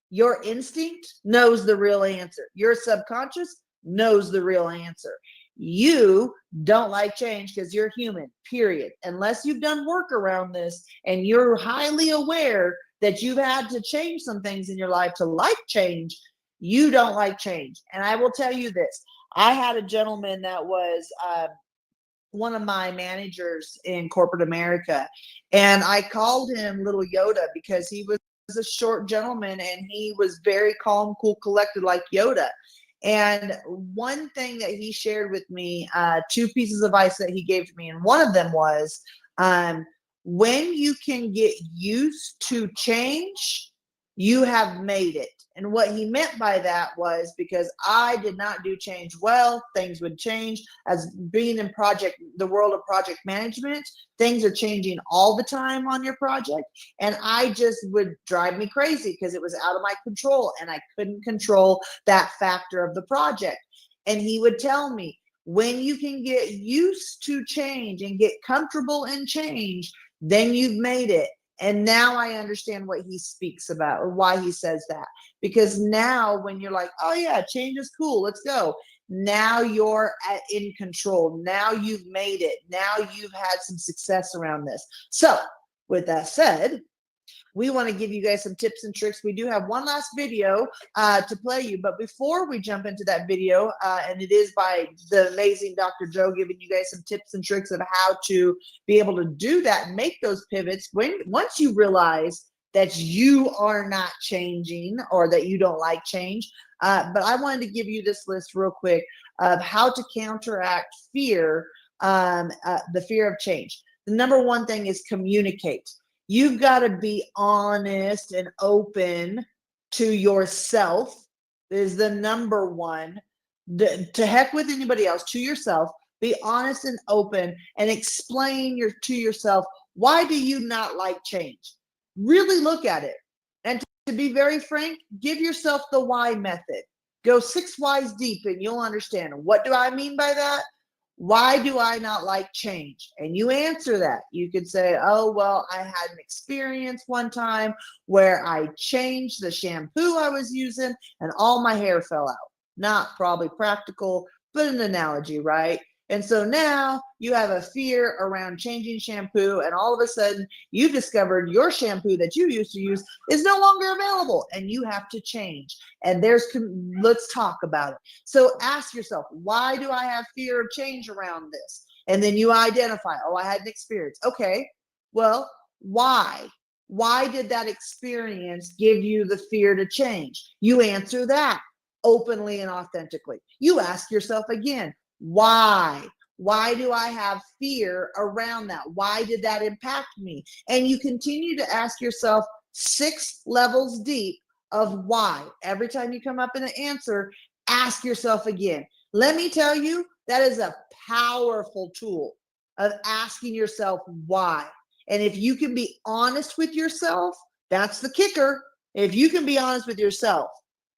Speaker 2: your instinct knows the real answer. Your subconscious knows the real answer. You don't like change because you're human, period. Unless you've done work around this and you're highly aware that you've had to change some things in your life to like change, you don't like change. And I will tell you this. I had a gentleman that was one of my managers in corporate America, and I called him Little Yoda because he was a short gentleman and he was very calm, cool, collected, like Yoda. And one thing that he shared with me, 2 pieces of advice that he gave to me, and one of them was, when you can get used to change, you have made it. And what he meant by that was, because I did not do change well, things would change. As being in the world of project management, things are changing all the time on your project. And I just would drive me crazy because it was out of my control and I couldn't control that factor of the project. And he would tell me, when you can get used to change and get comfortable in change, then you've made it. And now I understand what he speaks about, or why he says that. Because now when you're like, oh yeah, change is cool, let's go. Now you're in control. Now you've made it. Now you've had some success around this. So with that said, we want to give you guys some tips and tricks. We do have one last video to play you, but before we jump into that video, and it is by the amazing Dr. Joe, giving you guys some tips and tricks of how to be able to do that and make those pivots once you realize that you are not changing or that you don't like change. But I wanted to give you this list real quick of how to counteract fear, the fear of change. The number one thing is communicate. You've got to be honest and open to yourself is the number one. To heck with anybody else, to yourself. Be honest and open and explain to yourself, why do you not like change? Really look at it. And to be very frank, give yourself the why method. Go 6 whys deep and you'll understand. What do I mean by that? Why do I not like change? And you answer that. You could say, oh, well, I had an experience one time where I changed the shampoo I was using and all my hair fell out. not probably practical, but an analogy, right? And so now you have a fear around changing shampoo, and all of a sudden you discovered your shampoo that you used to use is no longer available and you have to change. And let's talk about it. So ask yourself, why do I have fear of change around this? And then you identify, oh, I had an experience. Okay, well, why? Why did that experience give you the fear to change? You answer that openly and authentically. You ask yourself again, why? Why do I have fear around that? Why did that impact me? And you continue to ask yourself 6 levels deep of why. Every time you come up in an answer, ask yourself again. Let me tell you, that is a powerful tool of asking yourself why. And if you can be honest with yourself, that's the kicker. If you can be honest with yourself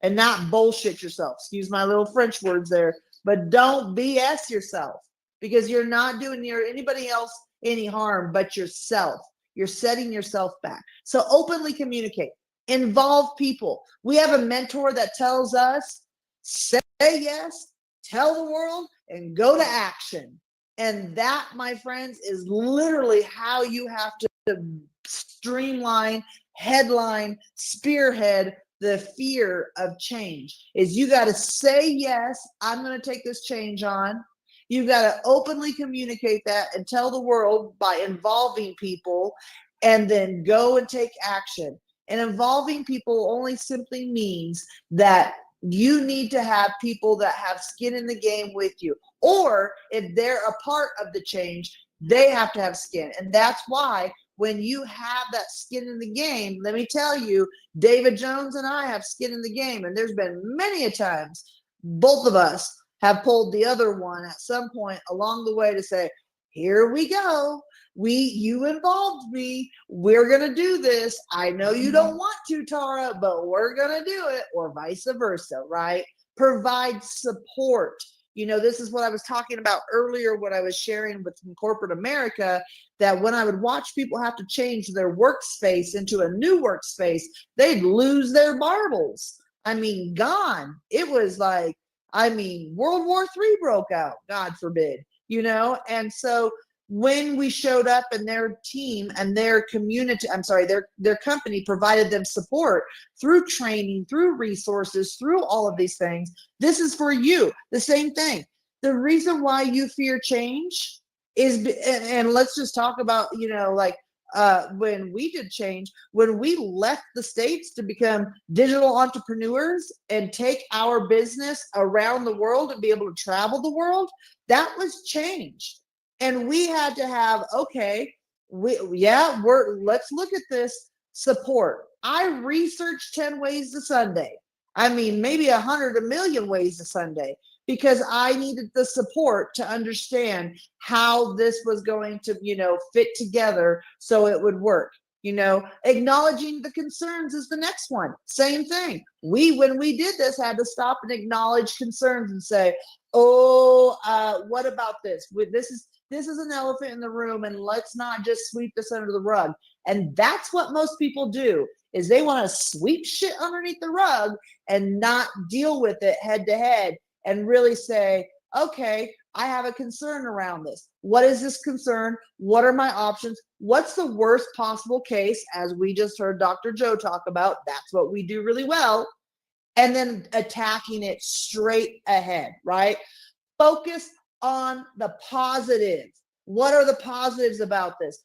Speaker 2: and not bullshit yourself, excuse my little French words there, but don't BS yourself, because you're not doing anybody else any harm but yourself. You're setting yourself back. So openly communicate, involve people. We have a mentor that tells us, say yes, tell the world, and go to action. And that, my friends, is literally how you have to streamline, headline, spearhead the fear of change. Is you got to say, yes, I'm going to take this change on. You got to openly communicate that and tell the world by involving people, and then go and take action. And involving people only simply means that you need to have people that have skin in the game with you. Or if they're a part of the change, they have to have skin. And that's why when you have that skin in the game, let me tell you, David Jones and I have skin in the game. And there's been many a times both of us have pulled the other one at some point along the way to say, here we go. You involved me. We're going to do this. I know you don't want to, Tara, but we're going to do it, or vice versa, right? Provide support. You know, this is what I was talking about earlier when I was sharing with corporate America, that when I would watch people have to change their workspace into a new workspace, they'd lose their marbles. I mean, gone. It was like, World War III broke out, God forbid, you know? And so when we showed up and their team and their community, their company provided them support through training, through resources, through all of these things. This is for you. The same thing. The reason why you fear change is, and let's just talk about, when we did change, when we left the States to become digital entrepreneurs and take our business around the world and be able to travel the world, that was change. And we had to have, let's look at this support. I researched 10 ways to Sunday. Maybe 100, a million ways to Sunday, because I needed the support to understand how this was going to, fit together so it would work. Acknowledging the concerns is the next one. Same thing. When we did this, had to stop and acknowledge concerns and say, what about this? This is an elephant in the room, and let's not just sweep this under the rug. And that's what most people do, is they want to sweep shit underneath the rug and not deal with it head to head and really say, okay, I have a concern around this. What is this concern? What are my options? What's the worst possible case? As we just heard Dr. Joe talk about, that's what we do really well. And then attacking it straight ahead, right? Focus on the positive. What are the positives about this?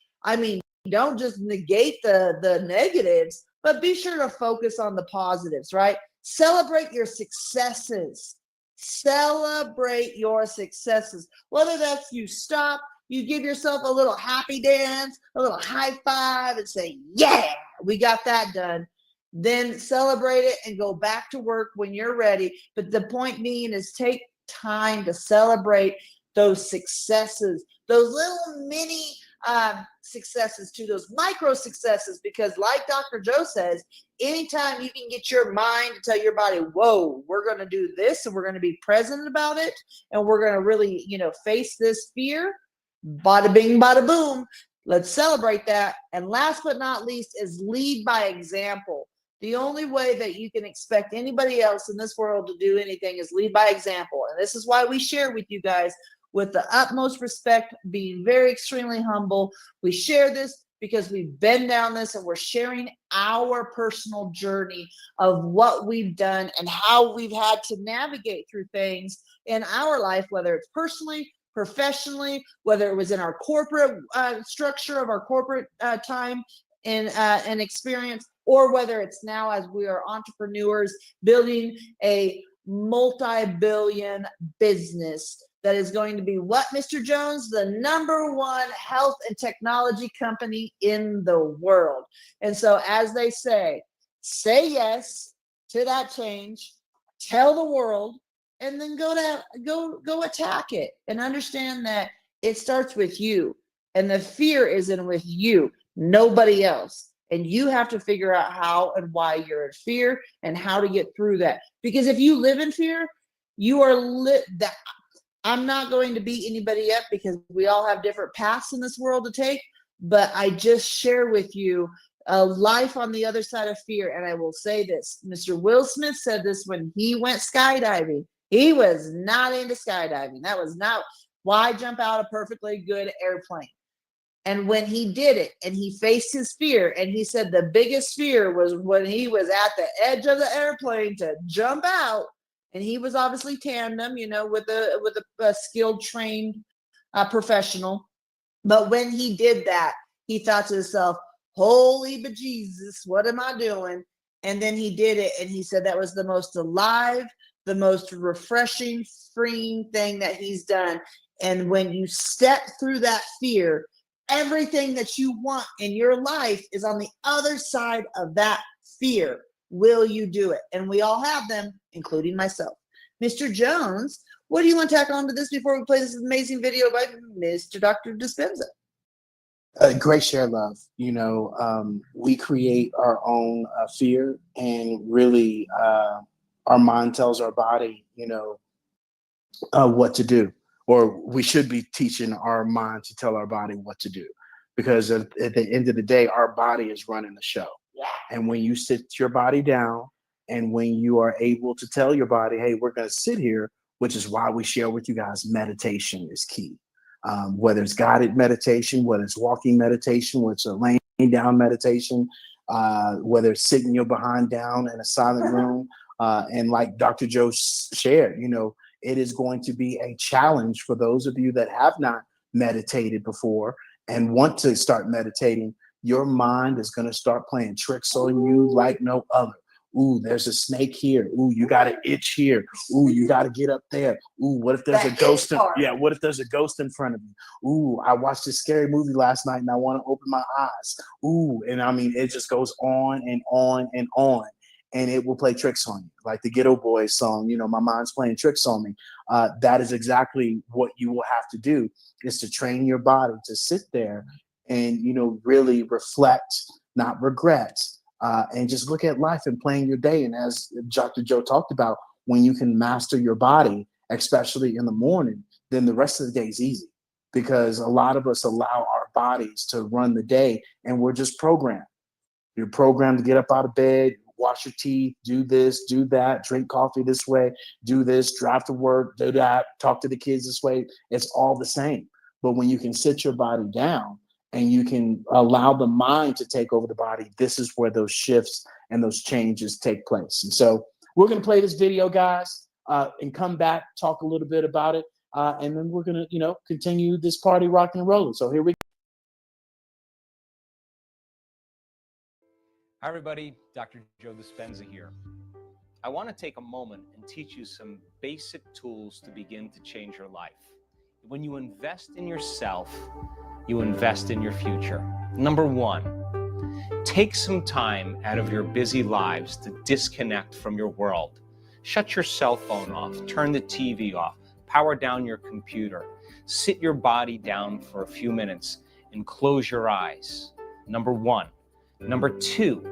Speaker 2: Don't just negate the negatives, but be sure to focus on the positives, right? Celebrate your successes. Celebrate your successes. Whether that's you stop, you give yourself a little happy dance, a little high five, and say, yeah, we got that done. Then celebrate it and go back to work when you're ready. But the point being is, take time to celebrate those successes, those little mini successes to those micro successes, because like Dr. Joe says, anytime you can get your mind to tell your body, whoa, we're going to do this and we're going to be present about it and we're going to really, face this fear, bada bing, bada boom, let's celebrate that. And last but not least is lead by example. The only way that you can expect anybody else in this world to do anything is lead by example. And this is why we share with you guys with the utmost respect, being very extremely humble. We share this because we've been down this and we're sharing our personal journey of what we've done and how we've had to navigate through things in our life, whether it's personally, professionally, whether it was in our corporate structure of our corporate time and experience, or whether it's now as we are entrepreneurs building a multi-billion business that is going to be what, Mr. Jones? The #1 health and technology company in the world. And so, as they say yes to that change, tell the world, and then go attack it, and understand that it starts with you, and the fear isn't with you, nobody else. And you have to figure out how and why you're in fear and how to get through that. Because if you live in fear, you are that. I'm not going to beat anybody up because we all have different paths in this world to take, but I just share with you a life on the other side of fear. And I will say this, Mr. Will Smith said this when he went skydiving. He was not into skydiving. That was not why jump out a perfectly good airplane. And when he did it and he faced his fear, and he said the biggest fear was when he was at the edge of the airplane to jump out. And he was obviously tandem, with a skilled, trained professional. But when he did that, he thought to himself, holy bejesus, what am I doing? And then he did it. And he said that was the most alive, the most refreshing, freeing thing that he's done. And when you step through that fear, everything that you want in your life is on the other side of that fear. Will you do it? And we all have them, including myself. Mr. Jones, what do you want to tack on to this before we play this amazing video by Mr. Dr. Dispenza?
Speaker 1: Great share, love. We create our own fear, and really our mind tells our body, what to do. Or we should be teaching our mind to tell our body what to do. Because at the end of the day, our body is running the show.
Speaker 2: Yeah.
Speaker 1: And when you sit your body down, and when you are able to tell your body, hey, we're going to sit here, which is why we share with you guys, meditation is key. Whether it's guided meditation, whether it's walking meditation, whether it's a laying down meditation, whether it's sitting your behind down in a silent room. And like Dr. Joe shared, it is going to be a challenge for those of you that have not meditated before and want to start meditating. Your mind is going to start playing tricks on you like no other. Ooh, there's a snake here. Ooh, you got an itch here. Ooh, you got to get up there. Ooh, what if there's a ghost? What if there's a ghost in front of you? Ooh, I watched this scary movie last night and I want to open my eyes. Ooh, and I mean, it just goes on and on and on. And it will play tricks on you. Like the Ghetto Boys song, my mind's playing tricks on me. That is exactly what you will have to do, is to train your body to sit there and, really reflect, not regret, and just look at life and playing your day. And as Dr. Joe talked about, when you can master your body, especially in the morning, then the rest of the day is easy, because a lot of us allow our bodies to run the day and we're just programmed. You're programmed to get up out of bed, wash your teeth, do this, do that, drink coffee this way, do this, drive to work, do that, talk to the kids this way. It's all the same. But when you can sit your body down and you can allow the mind to take over the body, this is where those shifts and those changes take place. And so we're going to play this video, guys, and come back, talk a little bit about it. And then we're going to, continue this party rocking and rolling. So here we go.
Speaker 3: Hi, everybody. Dr. Joe Dispenza here. I want to take a moment and teach you some basic tools to begin to change your life. When you invest in yourself, you invest in your future. Number one, take some time out of your busy lives to disconnect from your world. Shut your cell phone off, turn the TV off, power down your computer, sit your body down for a few minutes and close your eyes. Number one. Number two,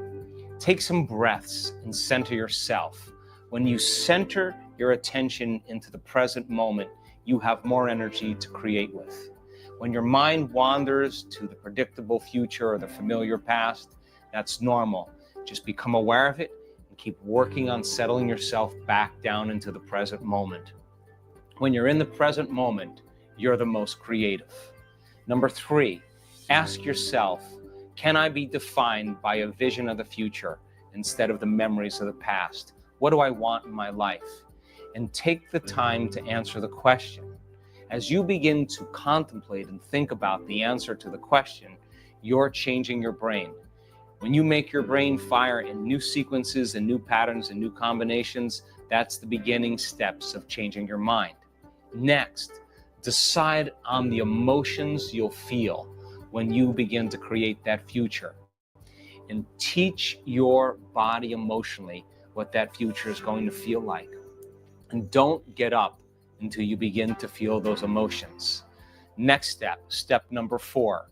Speaker 3: take some breaths and center yourself. When you center your attention into the present moment, you have more energy to create with. When your mind wanders to the predictable future or the familiar past, that's normal. Just become aware of it and keep working on settling yourself back down into the present moment. When you're in the present moment, you're the most creative. Number 3, ask yourself, can I be defined by a vision of the future instead of the memories of the past? What do I want in my life? And take the time to answer the question. As you begin to contemplate and think about the answer to the question, you're changing your brain. When you make your brain fire in new sequences and new patterns and new combinations, that's the beginning steps of changing your mind. Next, decide on the emotions you'll feel when you begin to create that future. And teach your body emotionally what that future is going to feel like. And don't get up until you begin to feel those emotions. Next step, step number 4,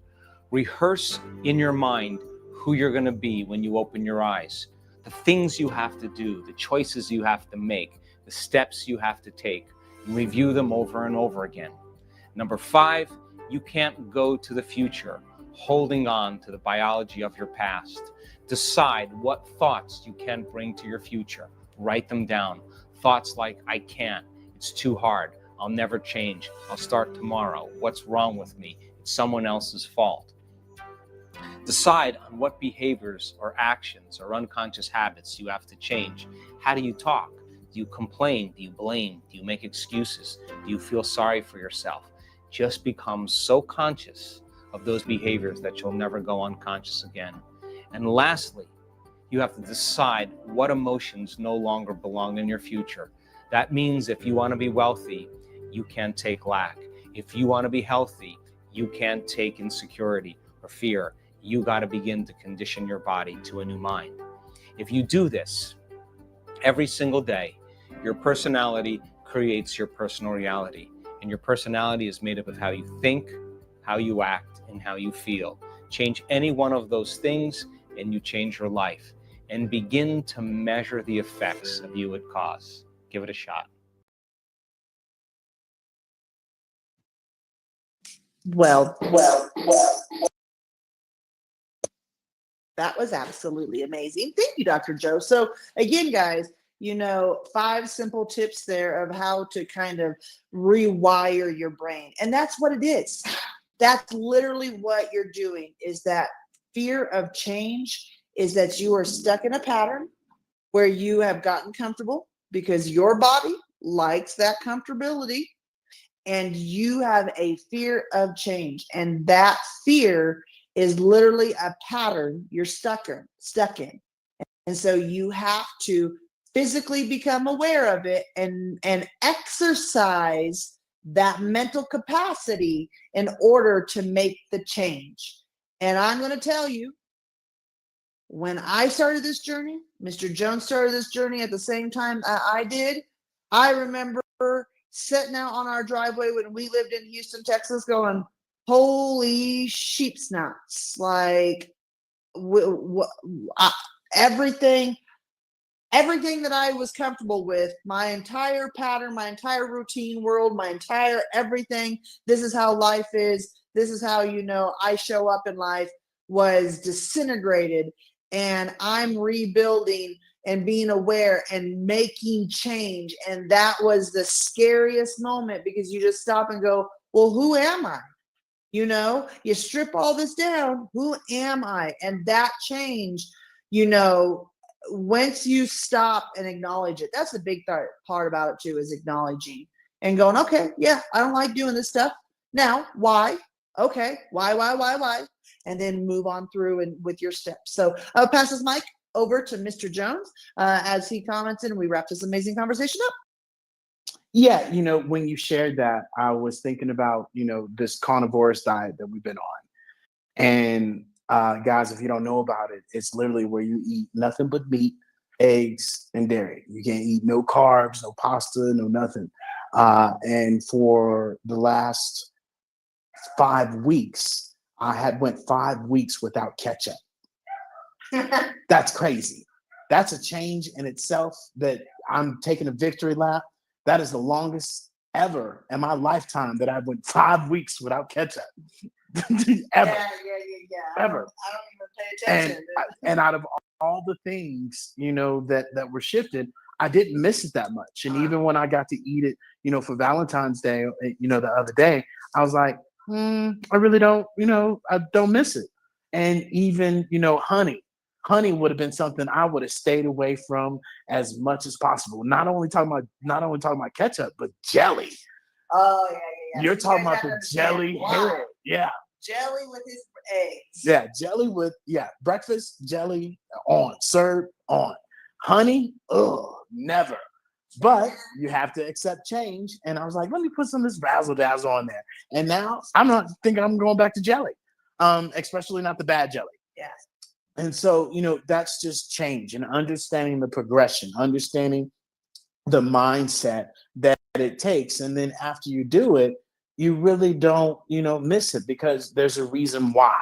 Speaker 3: rehearse in your mind who you're going to be when you open your eyes, the things you have to do, the choices you have to make, the steps you have to take, and review them over and over again. Number 5, you can't go to the future holding on to the biology of your past. Decide what thoughts you can bring to your future. Write them down. Thoughts like, I can't, it's too hard, I'll never change, I'll start tomorrow, what's wrong with me, it's someone else's fault. Decide on what behaviors or actions or unconscious habits you have to change. How do you talk? Do you complain? Do you blame? Do you make excuses? Do you feel sorry for yourself? Just become so conscious of those behaviors that you'll never go unconscious again. And lastly, you have to decide what emotions no longer belong in your future. That means if you want to be wealthy, you can't take lack. If you want to be healthy, you can't take insecurity or fear. You got to begin to condition your body to a new mind. If you do this every single day, your personality creates your personal reality. And your personality is made up of how you think, how you act, and how you feel. Change any one of those things and you change your life. And begin to measure the effects of you it cause. Give it a shot.
Speaker 2: Well. That was absolutely amazing. Thank you, Dr. Joe. So again, guys, 5 simple tips there of how to kind of rewire your brain. And that's what it is. That's literally what you're doing, is that fear of change is that you are stuck in a pattern where you have gotten comfortable because your body likes that comfortability, and you have a fear of change. And that fear is literally a pattern you're stuck in. And so you have to physically become aware of it and exercise that mental capacity in order to make the change. And I'm going to tell you, when I started this journey, Mr. Jones started this journey at the same time I did. I remember sitting out on our driveway when we lived in Houston, Texas, going, holy sheep's nuts. Like everything that I was comfortable with, my entire pattern, my entire routine world, my entire everything, this is how life is, this is how I show up in life, was disintegrated. And I'm rebuilding and being aware and making change. And that was the scariest moment, because you just stop and go, well, who am I? You strip all this down. Who am I? And that change, once you stop and acknowledge it, that's the big part about it too, is acknowledging and going, okay, yeah, I don't like doing this stuff. Now, why? Okay, why? And then move on through and with your steps. So I'll pass this mic over to Mr. Jones as he comments and we wrap this amazing conversation up.
Speaker 1: Yeah, when you shared that, I was thinking about, this carnivorous diet that we've been on. And guys, if you don't know about it, it's literally where you eat nothing but meat, eggs, and dairy. You can't eat no carbs, no pasta, no nothing. And for the last 5 weeks, I went 5 weeks without ketchup. That's crazy. That's a change in itself, that I'm taking a victory lap. That is the longest ever in my lifetime that I went 5 weeks without ketchup. Ever.
Speaker 2: Yeah.
Speaker 1: Ever.
Speaker 2: I don't even pay attention.
Speaker 1: And out of all the things, that were shifted, I didn't miss it that much. And even when I got to eat it, for Valentine's Day, the other day, I was like, I really don't, I don't miss it. And even, honey would have been something I would have stayed away from as much as possible. Not only talking about ketchup, but jelly.
Speaker 2: Oh yeah, yeah.
Speaker 1: You're
Speaker 2: You
Speaker 1: talking
Speaker 2: guys
Speaker 1: about the
Speaker 2: have to understand
Speaker 1: jelly
Speaker 2: why.
Speaker 1: head. Yeah.
Speaker 2: Jelly with his eggs.
Speaker 1: Yeah. Jelly with, breakfast, jelly on, served on. Honey, never. But you have to accept change. And I was like, let me put some of this razzle dazzle on there. And now I'm not thinking I'm going back to jelly, especially not the bad jelly.
Speaker 2: Yeah.
Speaker 1: And so, that's just change and understanding the progression, understanding the mindset that it takes. And then after you do it, you really don't, miss it, because there's a reason why.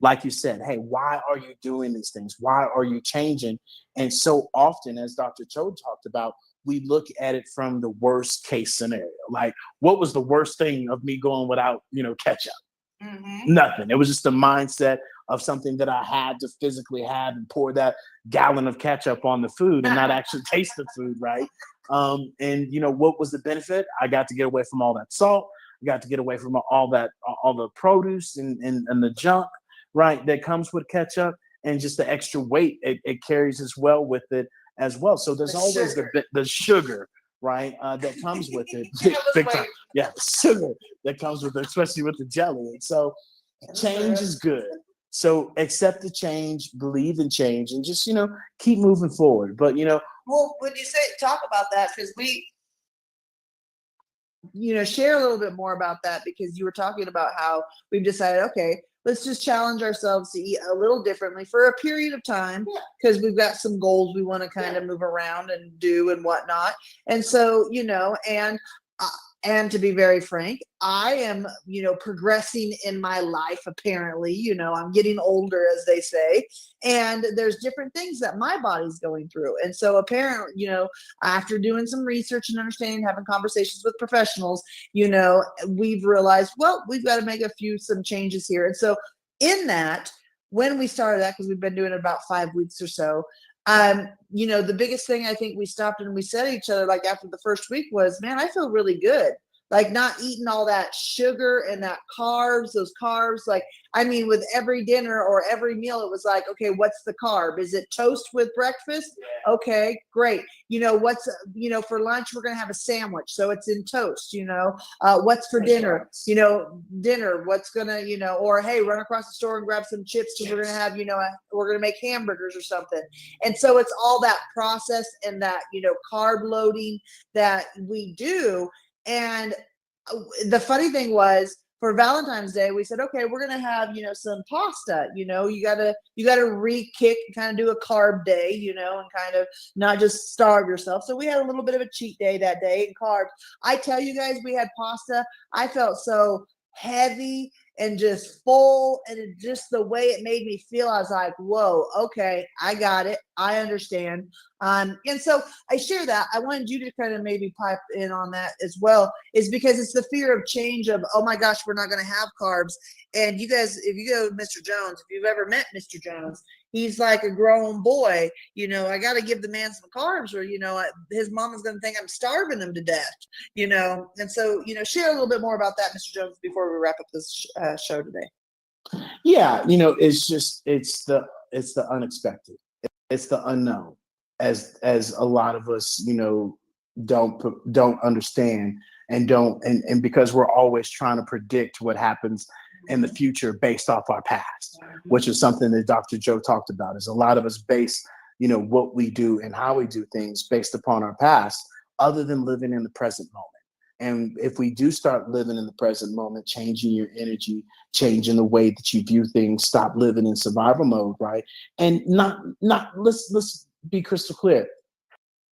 Speaker 1: Like you said, hey, why are you doing these things? Why are you changing? And so often, as Dr. Cho talked about, we look at it from the worst case scenario. Like, what was the worst thing of me going without, ketchup?
Speaker 2: Mm-hmm.
Speaker 1: Nothing. It was just a mindset of something that I had to physically have and pour that gallon of ketchup on the food and not actually taste the food, right? And what was the benefit? I got to get away from all that salt. I got to get away from all the produce and the junk, right, that comes with ketchup, and just the extra weight it carries as well with it as well. So there's always the sugar, right, that comes with it. Big time. Yeah, the sugar that comes with it, especially with the jelly. And so change is good. So accept the change, believe in change, and just, keep moving forward. But,
Speaker 2: well, when you say talk about that, because we, share a little bit more about that, because you were talking about how we've decided, okay, let's just challenge ourselves to eat a little differently for a period of time, because we've got some goals we want to kind of move around and do and whatnot. And so, and to be very frank, I am, progressing in my life, apparently. I'm getting older, as they say, and there's different things that my body's going through. And so apparently, after doing some research and understanding, having conversations with professionals, we've realized, well, we've got to make some changes here. And so in that, when we started that, because we've been doing it about 5 weeks or so, the biggest thing I think we stopped and we said to each other, like after the first week, was, man, I feel really good. Like not eating all that sugar and those carbs. Like, I mean, with every dinner or every meal, it was like, okay, what's the carb? Is it toast with breakfast? Yeah. Okay, great. For lunch, we're going to have a sandwich. So it's in toast, what's for dinner, what's going to, or hey, run across the store and grab some chips, because we're going to have, we're going to make hamburgers or something. And so it's all that process and that, carb loading that we do. And the funny thing was, for Valentine's Day, we said, okay, we're gonna have, some pasta. You gotta re-kick and kind of do a carb day, and kind of not just starve yourself. So we had a little bit of a cheat day that day and carbs. I tell you guys, we had pasta. I felt so heavy and just full, and just the way it made me feel, I was like, whoa, okay, I got it, I understand. And so I share that. I wanted you to kind of maybe pipe in on that as well, is because it's the fear of change of, oh my gosh, we're not going to have carbs. And you guys, if you go to Mr. Jones, if you've ever met Mr. Jones, he's like a grown boy. I got to give the man some carbs, or, his mom is going to think I'm starving him to death, And so, share a little bit more about that, Mr. Jones, before we wrap up this show today.
Speaker 1: Yeah, it's the unexpected. It's the unknown, as a lot of us, don't understand, and because we're always trying to predict what happens in the future based off our past, which is something that Dr. Joe talked about. Is a lot of us base, what we do and how we do things based upon our past, other than living in the present moment. And if we do start living in the present moment, changing your energy, changing the way that you view things, stop living in survival mode, right? And let's be crystal clear,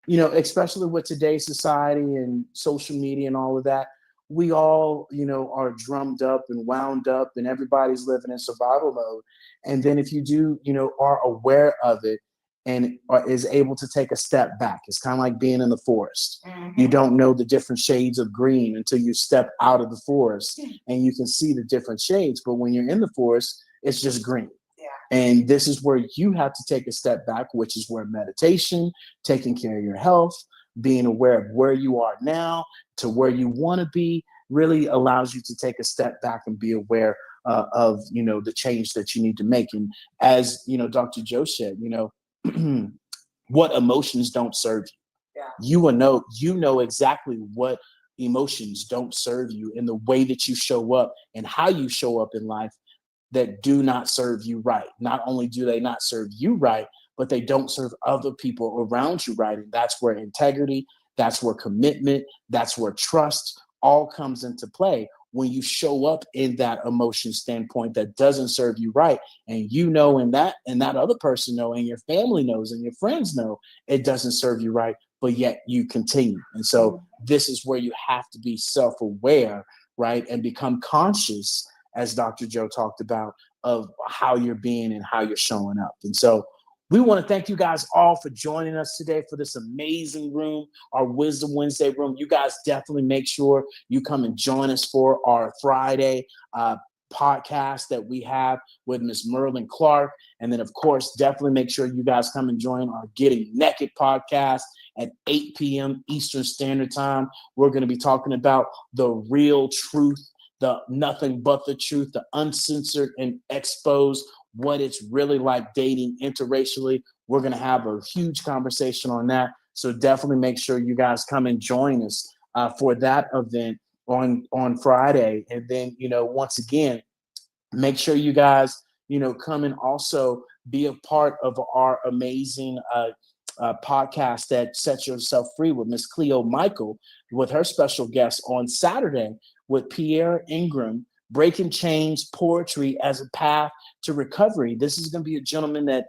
Speaker 1: especially with today's society and social media and all of that, we all, are drummed up and wound up, and everybody's living in survival mode. And then if you do, are aware of it and is able to take a step back, it's kind of like being in the forest. Mm-hmm. You don't know the different shades of green until you step out of the forest and you can see the different shades. But when you're in the forest, it's just green. Yeah. And this is where you have to take a step back, which is where meditation, taking care of your health, being aware of where you are now to where you want to be, really allows you to take a step back and be aware of, the change that you need to make. And as, Dr. Joe said, what emotions don't serve you.
Speaker 2: Yeah.
Speaker 1: You know exactly what emotions don't serve you in the way that you show up and how you show up in life that do not serve you right. Not only do they not serve you right, but they don't serve other people around you right. And that's where integrity, that's where commitment, that's where trust all comes into play when you show up in that emotion standpoint that doesn't serve you right. And and that other person know, and your family knows, and your friends know it doesn't serve you right, but yet you continue. And so this is where you have to be self-aware, right? And become conscious, as Dr. Joe talked about, of how you're being and how you're showing up. And so we want to thank you guys all for joining us today for this amazing room, our Wisdom Wednesday room. You guys definitely make sure you come and join us for our Friday podcast that we have with Miss Merlin Clark. And then, of course, definitely make sure you guys come and join our Getting Naked podcast at 8 p.m. Eastern Standard Time. We're going to be talking about the real truth, the nothing but the truth, the uncensored and exposed, what it's really like dating interracially. We're going to have a huge conversation on that. So definitely make sure you guys come and join us for that event on Friday. And then, once again, make sure you guys, come and also be a part of our amazing podcast that Set Yourself Free with Miss Cleo Michael, with her special guest on Saturday with Pierre Ingram, Breaking Chains, Poetry as a Path to Recovery. This is going to be a gentleman that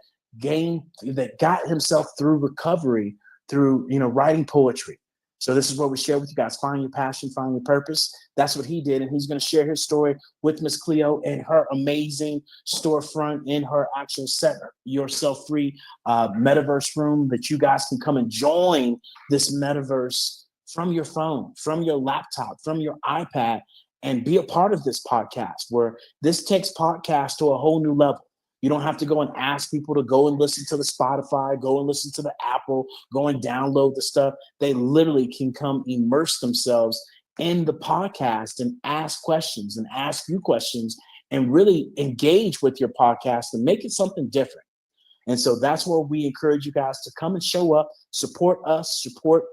Speaker 1: got himself through recovery through, writing poetry. So this is what we share with you guys. Find your passion, find your purpose. That's what he did. And he's going to share his story with Miss Cleo and her amazing storefront in her actual Set Yourself Free Metaverse room that you guys can come and join this Metaverse from your phone, from your laptop, from your iPad, and be a part of this podcast, where this takes podcast to a whole new level. You don't have to go and ask people to go and listen to the Spotify, go and listen to the Apple, go and download the stuff. They literally can come immerse themselves in the podcast and ask questions and ask you questions and really engage with your podcast and make it something different. And so that's where we encourage you guys to come and show up, support us, support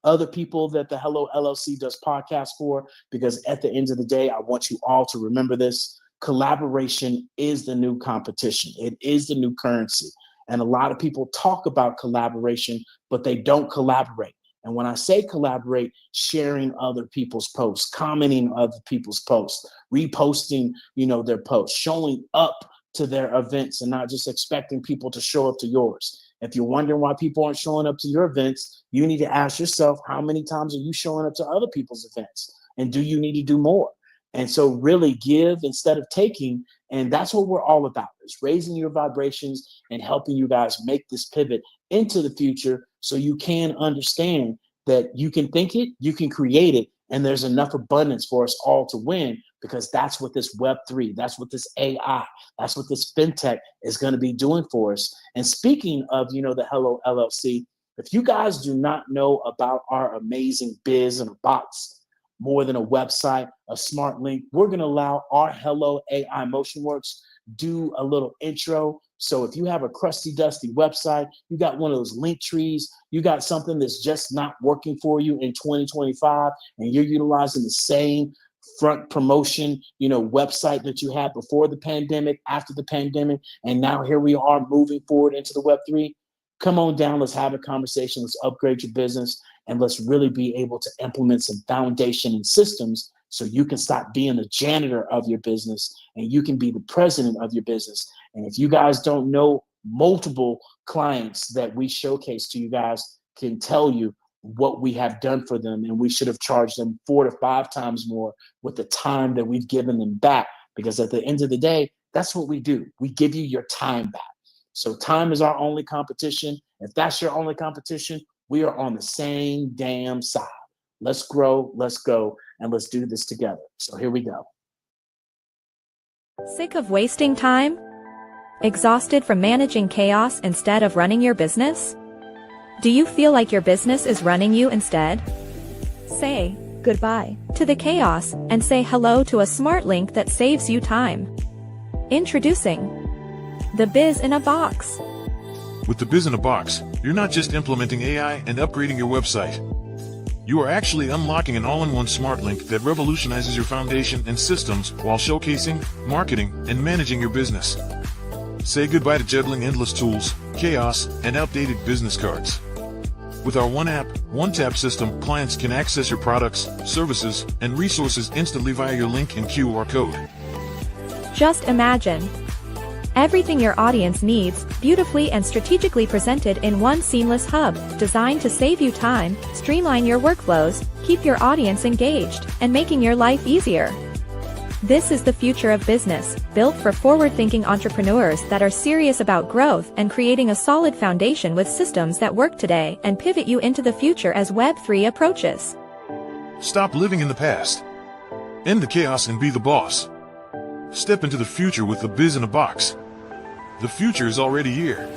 Speaker 1: other people that the Hello LLC does podcasts for, because at the end of the day, I want you all to remember this. Collaboration is the new competition. It is the new currency. And a lot of people talk about collaboration, but they don't collaborate. And when I say collaborate, sharing other people's posts, commenting on other people's posts, reposting, their posts, showing up to their events and not just expecting people to show up to yours. If you're wondering why people aren't showing up to your events, you need to ask yourself, how many times are you showing up to other people's events? And do you need to do more? And so really give instead of taking. And that's what we're all about, is raising your vibrations and helping you guys make this pivot into the future so you can understand that you can think it, you can create it, and there's enough abundance for us all to win, because that's what this Web3, that's what this AI, that's what this FinTech is going to be doing for us. And speaking of, the Hello LLC, if you guys do not know about our amazing biz in a box, more than a website, a smart link, we're going to allow our Hello AI MotionWorks do a little intro. So if you have a crusty, dusty website, you got one of those link trees, you got something that's just not working for you in 2025, and you're utilizing the same front promotion, website that you had before the pandemic, after the pandemic, and now here we are moving forward into the Web3. Come on down, let's have a conversation, let's upgrade your business, and let's really be able to implement some foundation and systems so you can stop being the janitor of your business and you can be the president of your business. And if you guys don't know, multiple clients that we showcase to you guys can tell you what we have done for them, and we should have charged them 4 to 5 times more with the time that we've given them back, because at the end of the day, that's what we do. We give you your time back. So time is our only competition. If that's your only competition, we are on the same damn side. Let's grow, let's go, and let's do this together. So here we go.
Speaker 6: Sick of wasting time? Exhausted from managing chaos instead of running your business? Do you feel like your business is running you instead? Say goodbye to the chaos and say hello to a smart link that saves you time. Introducing the Biz in a Box.
Speaker 7: With the Biz in a Box, you're not just implementing AI and upgrading your website. You are actually unlocking an all-in-one smart link that revolutionizes your foundation and systems while showcasing, marketing, and managing your business. Say goodbye to juggling endless tools, chaos, and outdated business cards. With our one app, one tap system, clients can access your products, services, and resources instantly via your link and QR code.
Speaker 6: Just imagine everything your audience needs, beautifully and strategically presented in one seamless hub, designed to save you time, streamline your workflows, keep your audience engaged, and making your life easier. This is the future of business, built for forward-thinking entrepreneurs that are serious about growth and creating a solid foundation with systems that work today and pivot you into the future as Web3 approaches.
Speaker 7: Stop living in the past. End the chaos and be the boss. Step into the future with the Biz in a Box. The future is already here.